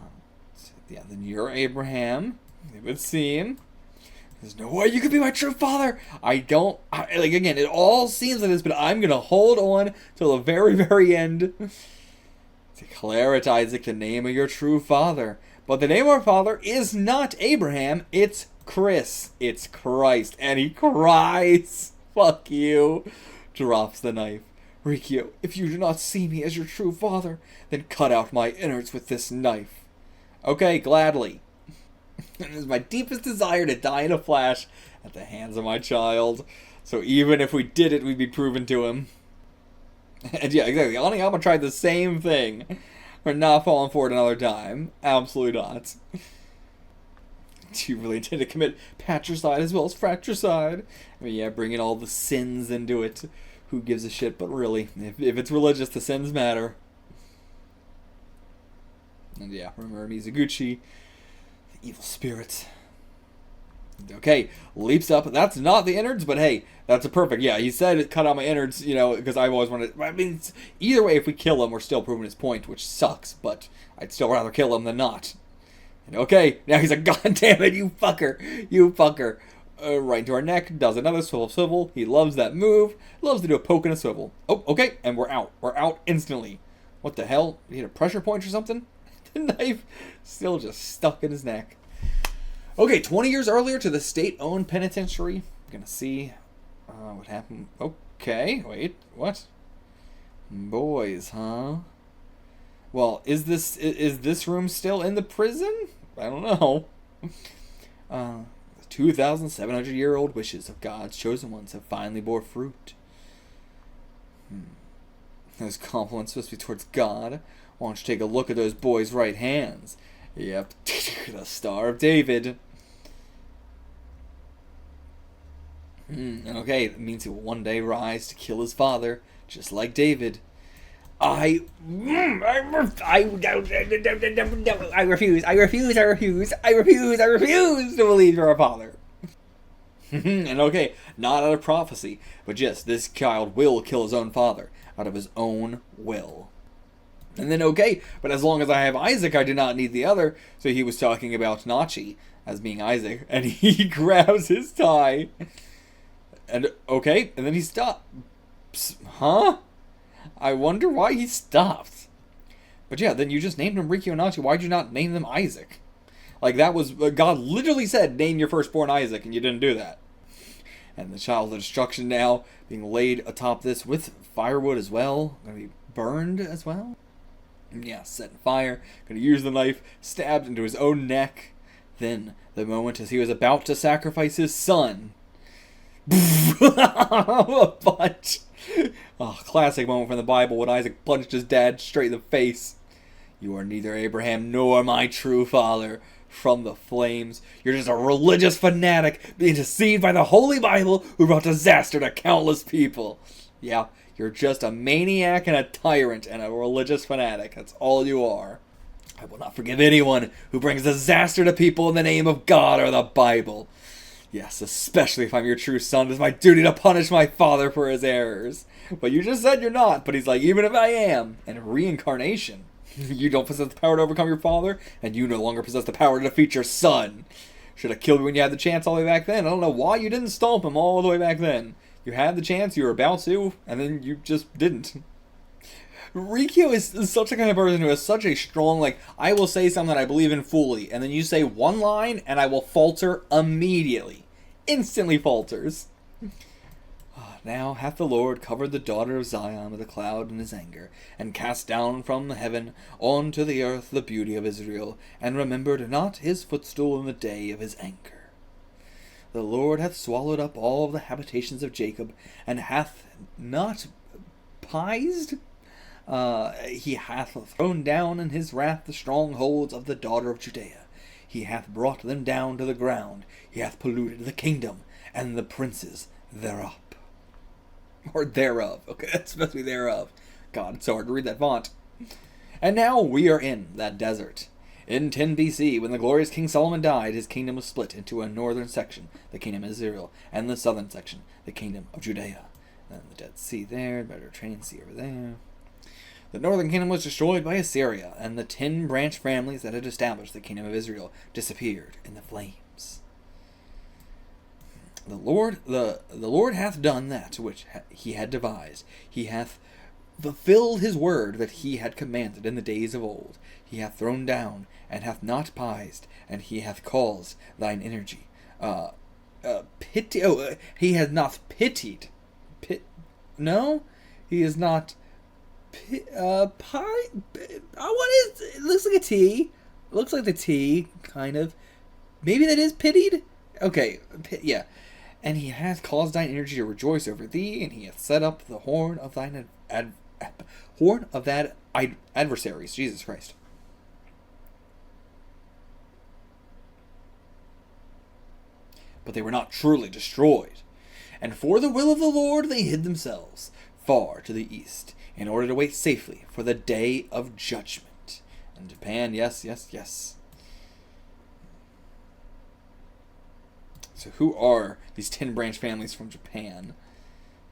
A: Then you're Abraham. It would seem. There's no way you could be my true father. Like, again, it all seems like this, but I'm going to hold on till the very, very end. Declare it, Isaac, the name of your true father. But the name of our father is not Abraham, it's Chris. It's Christ. And he cries. Fuck you. Drops the knife. Riki-Oh, if you do not see me as your true father, then cut out my innards with this knife. Okay, gladly. It is my deepest desire to die in a flash at the hands of my child. So even if we did it, we'd be proven to him. And yeah, exactly. Oniyama tried the same thing. We're not falling for it another time. Absolutely not. Do you really intend to commit patricide as well as fratricide? I mean, yeah, bringing all the sins into it. Who gives a shit? But really, if it's religious, the sins matter. And yeah, remember Mizuguchi, the evil spirit. Okay, leaps up. That's not the innards, but hey, that's a perfect. Yeah, he said cut out my innards, you know, because I've always wanted. I mean, either way, if we kill him, we're still proving his point, which sucks. But I'd still rather kill him than not. And okay, now he's like, God damn it, you fucker, you fucker. Right into our neck, does another swivel. He loves that move. Loves to do a poke and a swivel. Oh, okay, and we're out. We're out instantly. What the hell? He hit a pressure point or something? The knife still just stuck in his neck. Okay, 20 years earlier to the state-owned penitentiary. I'm gonna see what happened. Okay, wait, what? Boys, huh? Well, is this room still in the prison? I don't know. 2,700-year-old wishes of God's chosen ones have finally bore fruit. Those compliments supposed to be towards God. Why don't you take a look at those boys' right hands? Yep, the Star of David. Okay, it means he will one day rise to kill his father, just like David. I refuse to believe you're a father. And okay, not out of prophecy, but just this child will kill his own father out of his own will. And then okay, but as long as I have Isaac, I do not need the other. So he was talking about Nachi as being Isaac, and he grabs his tie. And okay, and then he stops. Huh? I wonder why he stopped. But yeah, then you just named him Riki-Oh Nachi. Why'd you not name them Isaac? Like, that was... God literally said, name your firstborn Isaac, and you didn't do that. And the child of destruction now being laid atop this with firewood as well. Gonna be burned as well. And yeah, set in fire. Gonna use the knife, stabbed into his own neck. Then, the moment as he was about to sacrifice his son... a punch. Oh, classic moment from the Bible when Isaac punched his dad straight in the face. You are neither Abraham nor my true father. From the flames, you're just a religious fanatic being deceived by the Holy Bible who brought disaster to countless people. Yeah, you're just a maniac and a tyrant and a religious fanatic. That's all you are. I will not forgive anyone who brings disaster to people in the name of God or the Bible. Yes, especially if I'm your true son, it is my duty to punish my father for his errors. But you just said you're not, but he's like, even if I am, and reincarnation, you don't possess the power to overcome your father, and you no longer possess the power to defeat your son. Should have killed you when you had the chance all the way back then. I don't know why you didn't stomp him all the way back then. You had the chance, you were about to, and then you just didn't. Riki-Oh is such a kind of person who has such a strong, like, I will say something that I believe in fully, and then you say one line, and I will falter immediately. Instantly falters. Now hath the Lord covered the daughter of Zion with a cloud in his anger, and cast down from heaven on to the earth the beauty of Israel, and remembered not his footstool in the day of his anger. The Lord hath swallowed up all the habitations of Jacob, and hath not pised. He hath thrown down in his wrath the strongholds of the daughter of Judea. He hath brought them down to the ground. He hath polluted the kingdom, and the princes thereof. Or thereof. Okay, that's supposed to be thereof. God, it's so hard to read that font. And now we are in that desert. In 10 BC, when the glorious King Solomon died, his kingdom was split into a northern section, the kingdom of Israel, and the southern section, the kingdom of Judea. Then the Dead Sea there, Mediterranean Sea over there. The northern kingdom was destroyed by Assyria, and the 10 branch families that had established the kingdom of Israel disappeared in the flames. The Lord hath done that which he had devised. He hath fulfilled his word that he had commanded in the days of old. He hath thrown down, and hath not pised, and he hath caused thine energy. Pity. He has not pitied. No, he is not. What is? It looks like a T. It looks like the T, kind of. Maybe that is pitied. Okay, yeah. And he hath caused thine energy to rejoice over thee, and he hath set up the horn of thine adversaries. Jesus Christ. But they were not truly destroyed. And for the will of the Lord they hid themselves far to the east, in order to wait safely for the day of judgment. And Japan, yes. So who are these 10 branch families from Japan?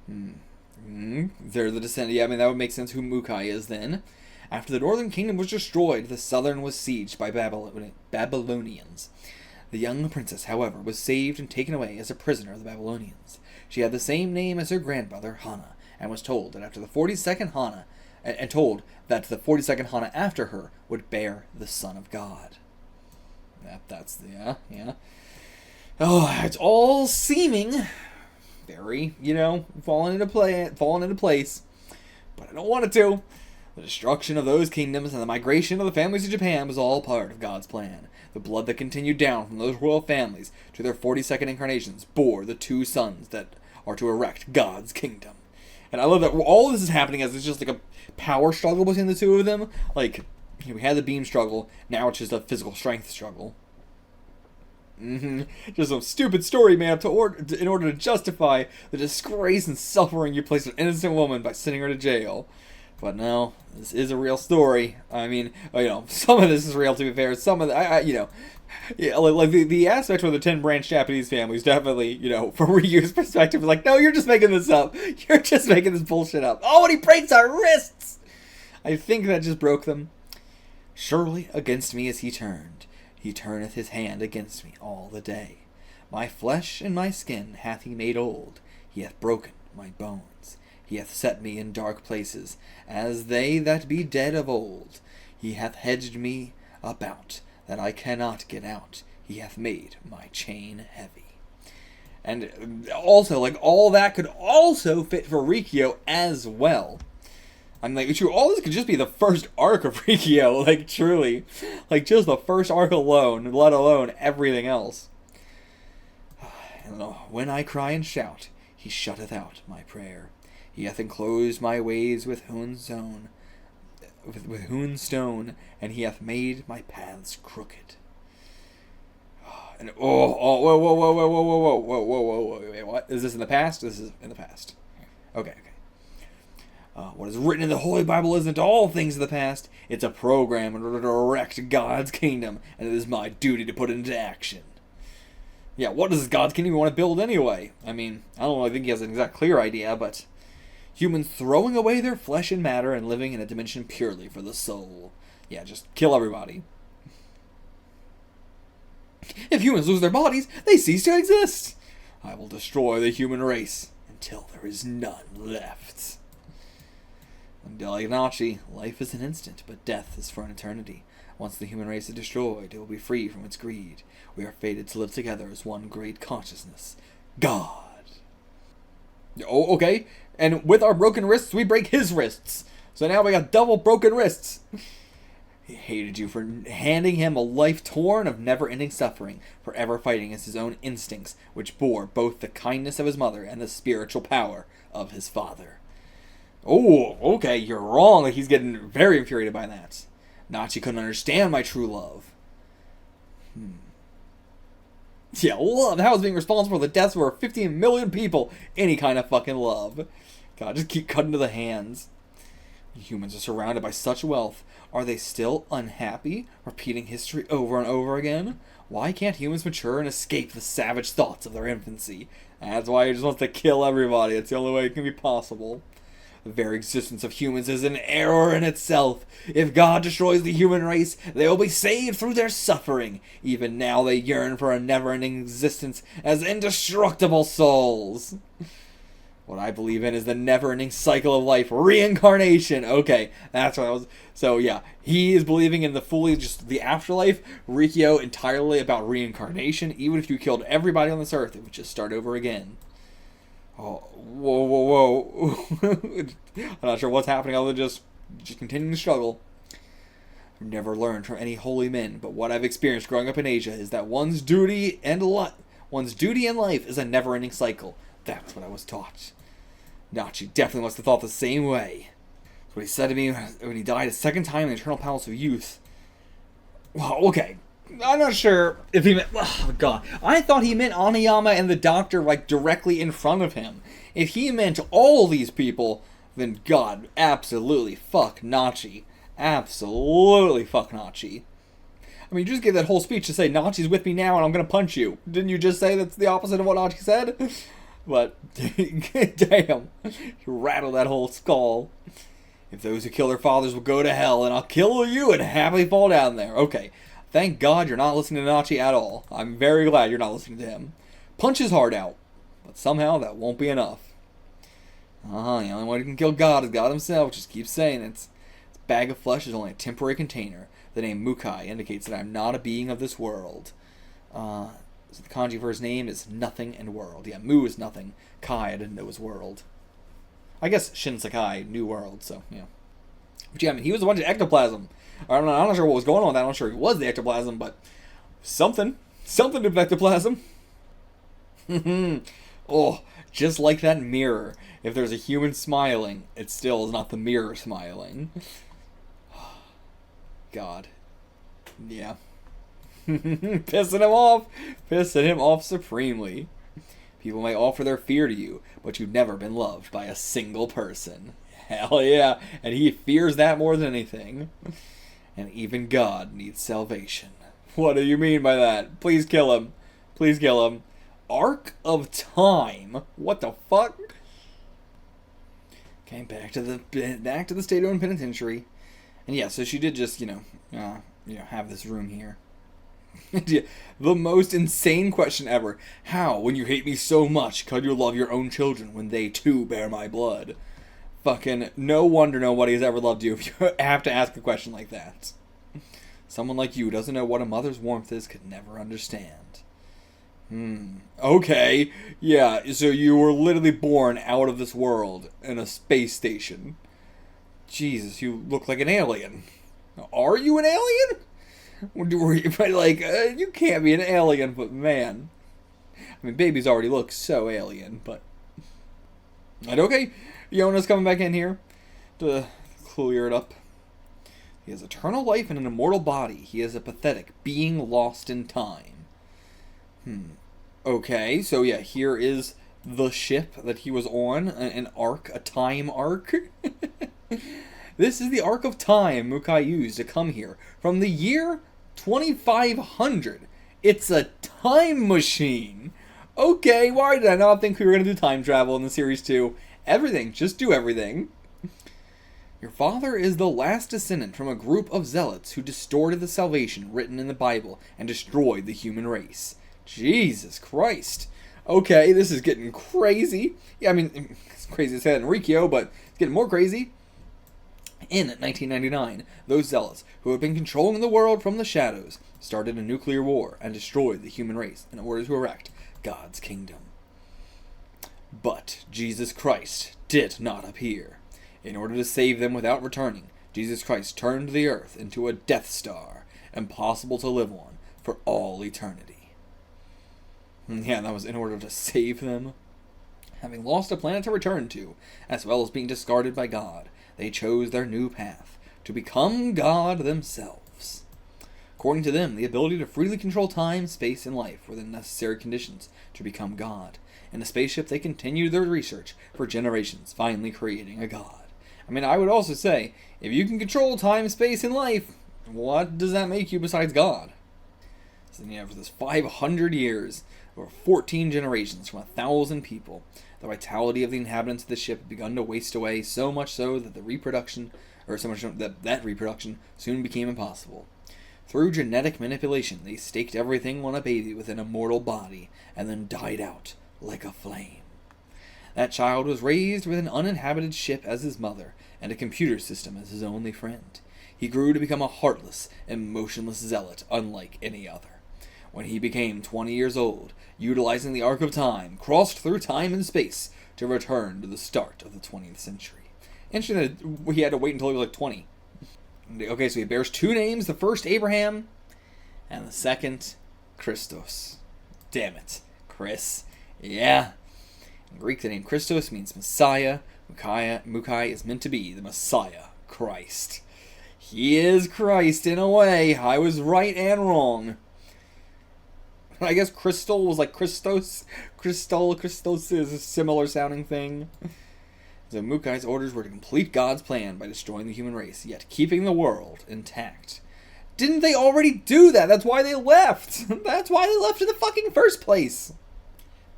A: They're the descendants. Yeah, I mean, that would make sense who Mukai is then. After the northern kingdom was destroyed, the southern was sieged by Babylonians. The young princess, however, was saved and taken away as a prisoner of the Babylonians. She had the same name as her grandmother, Hana, and was told that after the 42nd Hana, after her would bear the Son of God. Yeah. Oh, it's all seeming very, falling into place. But I don't want it to. The destruction of those kingdoms and the migration of the families of Japan was all part of God's plan. The blood that continued down from those royal families to their 42nd incarnations bore the 2 sons that are to erect God's kingdom. And I love that all this is happening as it's just like a power struggle between the 2 of them. Like, we had the beam struggle, now it's just a physical strength struggle. Just some stupid story made up in order to justify the disgrace and suffering you placed on an innocent woman by sending her to jail. But no, this is a real story. I mean, some of this is real, to be fair. Some of the, like the aspect of the 10 branch Japanese families definitely, from Ryu's perspective, like, no, you're just making this up. You're just making this bullshit up. Oh, and he breaks our wrists! I think that just broke them. Surely against me is he turned. He turneth his hand against me all the day. My flesh and my skin hath he made old. He hath broken my bones. He hath set me in dark places, as they that be dead of old. He hath hedged me about, that I cannot get out. He hath made my chain heavy. And also, like, all that could also fit for Riki-Oh as well. I'm like, all this could just be the first arc of Riki-Oh, like, truly. Like, just the first arc alone, let alone everything else. And when I cry and shout, he shutteth out my prayer. He hath enclosed my ways with hewn stone, and he hath made my paths crooked. And whoa, wait, what? Is this in the past? This is in the past. Okay. What is written in the Holy Bible isn't all things of the past. It's a program in order to erect God's kingdom, and it is my duty to put it into action. Yeah, what does God's kingdom want to build anyway? I mean, I don't really think he has an exact clear idea, but humans throwing away their flesh and matter and living in a dimension purely for the soul. Yeah, just kill everybody. If humans lose their bodies, they cease to exist. I will destroy the human race until there is none left. Delianachi, life is an instant, but death is for an eternity. Once the human race is destroyed, it will be free from its greed. We are fated to live together as one great consciousness. God. Oh, okay. And with our broken wrists, we break his wrists. So now we got double broken wrists. He hated you for handing him a life torn of never-ending suffering, forever fighting against his own instincts, which bore both the kindness of his mother and the spiritual power of his father. Oh, okay, you're wrong. Like, he's getting very infuriated by that. Nachi couldn't understand my true love. Yeah, love. How is being responsible for the deaths of over 15 million people any kind of fucking love? God, just keep cutting to the hands. Humans are surrounded by such wealth. Are they still unhappy, repeating history over and over again? Why can't humans mature and escape the savage thoughts of their infancy? That's why he just wants to kill everybody. It's the only way it can be possible. The very existence of humans is an error in itself. If God destroys the human race, they will be saved through their suffering. Even now they yearn for a never-ending existence as indestructible souls. What I believe in is the never-ending cycle of life, reincarnation. Okay, that's what I was... So, yeah, he is believing in the fully, just the afterlife. Riki-Oh entirely about reincarnation. Even if you killed everybody on this earth, it would just start over again. Oh, whoa. I'm not sure what's happening other than just continuing to struggle. I've never learned from any holy men, but what I've experienced growing up in Asia is that one's duty in life is a never-ending cycle. That's what I was taught. Nachi definitely must have thought the same way. That's what he said to me when he died a second time in the Eternal Palace of Youth. Well, okay. I'm not sure if he meant... Oh, God. I thought he meant Anayama and the doctor, like, directly in front of him. If he meant all these people, then God, absolutely fuck Nachi. Absolutely fuck Nachi. I mean, you just gave that whole speech to say, Nachi's with me now and I'm gonna punch you. Didn't you just say that's the opposite of what Nachi said? But, damn, you rattled that whole skull. If those who kill their fathers will go to hell, and I'll kill you and happily fall down there. Okay, thank God you're not listening to Nachi at all. I'm very glad you're not listening to him. Punch his heart out, but somehow that won't be enough. The only one who can kill God is God himself. Just keep saying it. This bag of flesh is only a temporary container. The name Mukai indicates that I'm not a being of this world. So the kanji for his name is nothing and world. Yeah, Mu is nothing. Kai, I didn't know was world. I guess Shin Sakai, new world, so, yeah. But yeah, I mean, he was a bunch of ectoplasm. I'm not sure what was going on with that. I'm not sure he was the ectoplasm, but something. Something to ectoplasm. Oh, just like that mirror. If there's a human smiling, it still is not the mirror smiling. God. Yeah. Pissing him off supremely. People may offer their fear to you, but you've never been loved by a single person. Hell yeah, and he fears that more than anything. And even God needs salvation. What do you mean by that? Please kill him. Please kill him. Arc of Time? What the fuck? Okay, back to the state-owned penitentiary. And yeah, so she did just, have this room here. The most insane question ever. How, when you hate me so much, could you love your own children when they too bear my blood? Fucking no wonder nobody's ever loved you if you have to ask a question like that. Someone like you doesn't know what a mother's warmth is could never understand. Okay. Yeah, so you were literally born out of this world in a space station. Jesus, you look like an alien. Are you an alien? You can't be an alien, but man. I mean, babies already look so alien, but... And okay, Yona's coming back in here to clear it up. He has eternal life in an immortal body. He is a pathetic being lost in time. Okay, so yeah, here is the ship that he was on, an arc, a time arc. This is the arc of time Mukai used to come here from the year 2500. It's a time machine. Okay, why did I not think we were going to do time travel in the series 2? Everything, just do everything. Your father is the last descendant from a group of zealots who distorted the salvation written in the Bible and destroyed the human race. Jesus Christ. Okay, this is getting crazy. Yeah, I mean, it's crazy as hell in Riki-Oh, but it's getting more crazy. In 1999, those zealots, who had been controlling the world from the shadows, started a nuclear war and destroyed the human race in order to erect God's kingdom. But Jesus Christ did not appear. In order to save them without returning, Jesus Christ turned the earth into a Death Star, impossible to live on for all eternity. Yeah, that was in order to save them. Having lost a planet to return to, as well as being discarded by God, they chose their new path, to become God themselves. According to them, the ability to freely control time, space, and life were the necessary conditions to become God. In a spaceship, they continued their research for generations, finally creating a God. I mean, I would also say, if you can control time, space, and life, what does that make you besides God? So then, yeah, for this 500 years, over 14 generations from 1,000 people, the vitality of the inhabitants of the ship had begun to waste away, so much so that reproduction soon became impossible. Through genetic manipulation, they staked everything on a baby with an immortal body, and then died out like a flame. That child was raised with an uninhabited ship as his mother, and a computer system as his only friend. He grew to become a heartless, emotionless zealot, unlike any other. When he became 20 years old, utilizing the Arc of Time, crossed through time and space to return to the start of the 20th century. Interesting that he had to wait until he was like 20. Okay, so he bears two names. The first, Abraham, and the second, Christos. Damn it. Chris. Yeah. In Greek, the name Christos means Messiah. Mukai is meant to be the Messiah, Christ. He is Christ in a way. I was right and wrong. I guess crystal was like Christos. Christos is a similar sounding thing. So Mukai's orders were to complete God's plan by destroying the human race, yet keeping the world intact. Didn't they already do that? That's why they left. That's why they left in the fucking first place.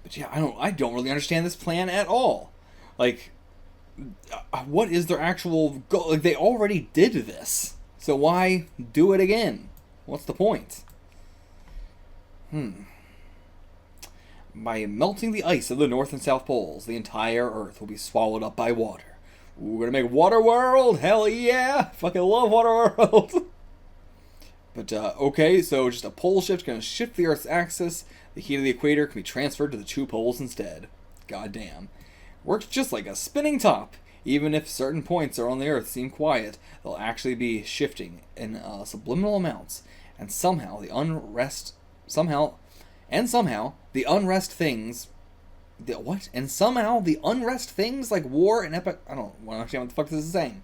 A: But yeah, I don't really understand this plan at all. Like, what is their actual goal? Like, they already did this. So why do it again? What's the point? By melting the ice of the North and South Poles, the entire Earth will be swallowed up by water. Ooh, we're gonna make Water World! Hell yeah! Fucking love Water World! But, okay, so just a pole shift gonna shift the Earth's axis. The heat of the equator can be transferred to the two poles instead. Goddamn. Works just like a spinning top. Even if certain points are on the Earth seem quiet, they'll actually be shifting in subliminal amounts. And somehow the unrest things like war and I don't understand what the fuck this is saying.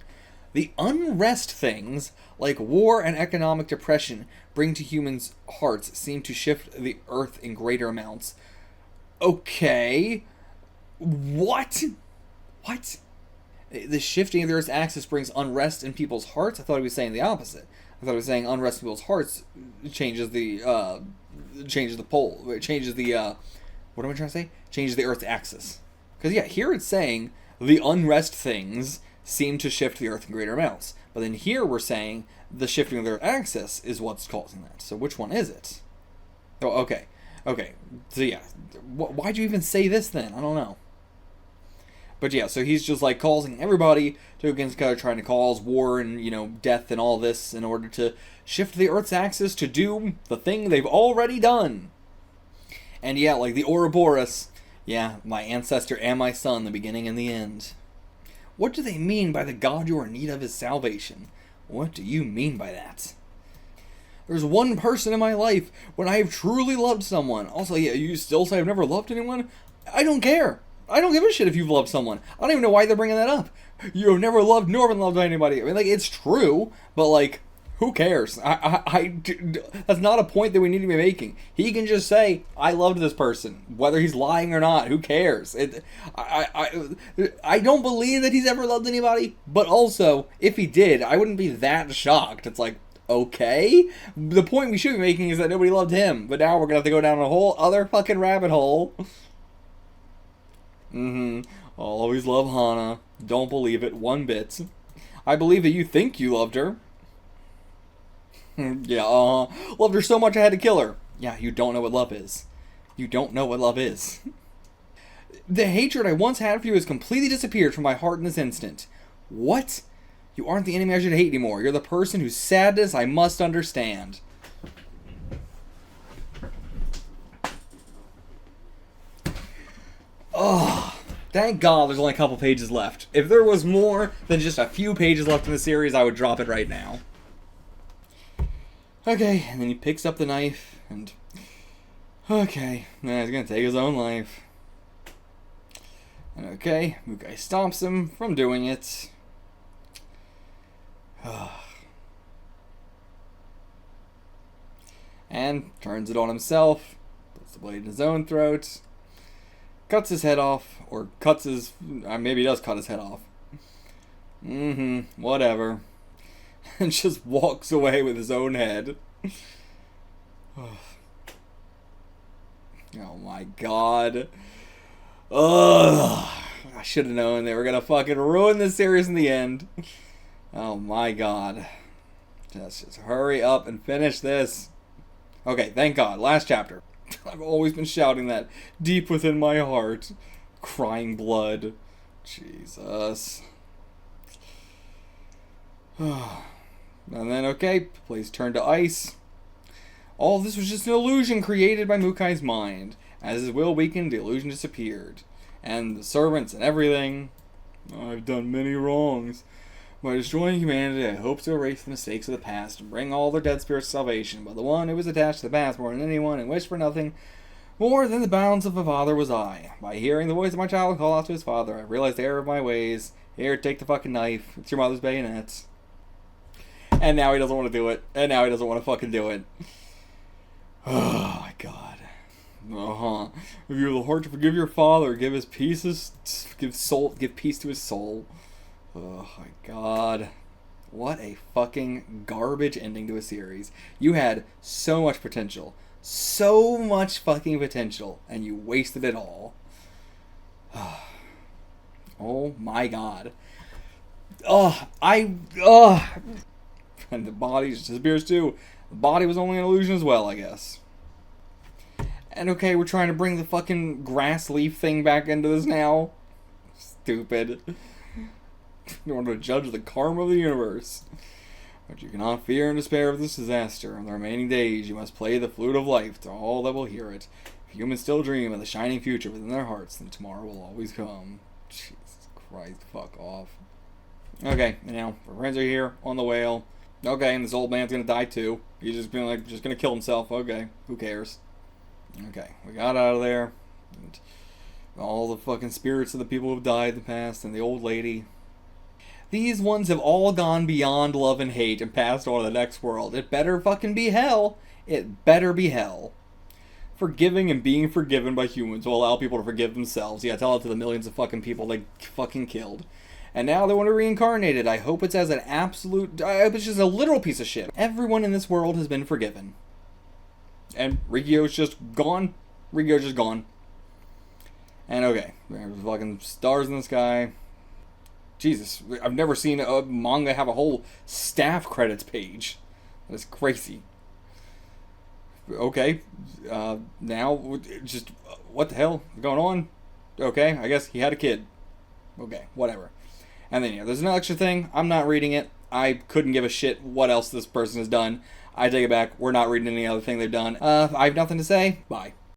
A: The unrest things like war and economic depression bring to humans' hearts seem to shift the Earth in greater amounts. Okay. What? The shifting of the Earth's axis brings unrest in people's hearts? I thought he was saying the opposite. I thought he was saying unrest in people's hearts changes the pole. Changes the, what am I trying to say? Changes the Earth's axis. Because, yeah, here it's saying the unrest things seem to shift the Earth in greater amounts. But then here we're saying the shifting of the Earth's axis is what's causing that. So which one is it? Oh, okay. So, yeah. Why'd you even say this then? I don't know. But yeah, so he's just like causing everybody to against each other, trying to cause war and, death and all this in order to shift the Earth's axis to do the thing they've already done. And yeah, like the Ouroboros, yeah, my ancestor and my son, the beginning and the end. What do they mean by the God you are in need of is salvation? What do you mean by that? There's one person in my life when I have truly loved someone. Also, yeah, you still say I've never loved anyone? I don't care. I don't give a shit if you've loved someone. I don't even know why they're bringing that up. You've never loved nor been loved by anybody. I mean, like, it's true, but, like, who cares? That's not a point that we need to be making. He can just say, I loved this person, whether he's lying or not. Who cares? I don't believe that he's ever loved anybody, but also, if he did, I wouldn't be that shocked. It's like, okay? The point we should be making is that nobody loved him, but now we're gonna have to go down a whole other fucking rabbit hole. I'll always love Hana. Don't believe it one bit. I believe that you think you loved her. Yeah, loved her so much I had to kill her. Yeah, you don't know what love is. You don't know what love is. The hatred I once had for you has completely disappeared from my heart in this instant. What? You aren't the enemy I should hate anymore. You're the person whose sadness I must understand. Oh, thank God there's only a couple pages left. If there was more than just a few pages left in the series, I would drop it right now. Okay, and then he picks up the knife, and... Okay, now he's gonna take his own life. And okay, Mukai stops him from doing it. And turns it on himself, puts the blade in his own throat, cuts his head off, or cuts his... maybe he does cut his head off. Whatever. And just walks away with his own head. Oh my god. Ugh. I should have known they were gonna fucking ruin this series in the end. Oh my god. Just hurry up and finish this. Okay, thank god. Last chapter. I've always been shouting that deep within my heart. Crying blood. Jesus. And then, okay, place turned to ice. All this was just an illusion created by Mukai's mind. As his will weakened, the illusion disappeared. And the servants and everything. I've done many wrongs. By destroying humanity, I hope to erase the mistakes of the past and bring all their dead spirits to salvation. But the one who was attached to the past more than anyone and wished for nothing more than the bounds of a father was I. By hearing the voice of my child call out to his father, I realized the error of my ways. Here, take the fucking knife. It's your mother's bayonet. And now he doesn't want to do it. And now he doesn't want to fucking do it. Oh my god. If you have the heart to forgive your father, give peace to his soul. Oh my god. What a fucking garbage ending to a series. You had so much potential. So much fucking potential. And you wasted it all. Oh my god. And the body just disappears too. The body was only an illusion as well, I guess. And okay, we're trying to bring the fucking grass leaf thing back into this now. Stupid. In order to judge the karma of the universe. But you cannot fear and despair of this disaster. In the remaining days, you must play the flute of life to all that will hear it. If humans still dream of the shining future within their hearts, then tomorrow will always come. Jesus Christ, fuck off. Okay, now, our friends are here on the whale. Okay, and this old man's gonna die too. He's just being like, just gonna kill himself. Okay, who cares? Okay, we got out of there. And all the fucking spirits of the people who've died in the past, and the old lady. These ones have all gone beyond love and hate and passed on to the next world. It better fucking be hell. It better be hell. Forgiving and being forgiven by humans will allow people to forgive themselves. Yeah, tell it to the millions of fucking people they fucking killed. And now they want to reincarnate it. I hope it's as an absolute... I hope it's just a literal piece of shit. Everyone in this world has been forgiven. And Riki-Oh's just gone. Riki-Oh's just gone. And okay, there's fucking stars in the sky. Jesus, I've never seen a manga have a whole staff credits page. That's crazy. Okay, now, just, what the hell is going on? Okay, I guess he had a kid. Okay, whatever. And then, yeah, there's an extra thing. I'm not reading it. I couldn't give a shit what else this person has done. I take it back. We're not reading any other thing they've done. I have nothing to say. Bye.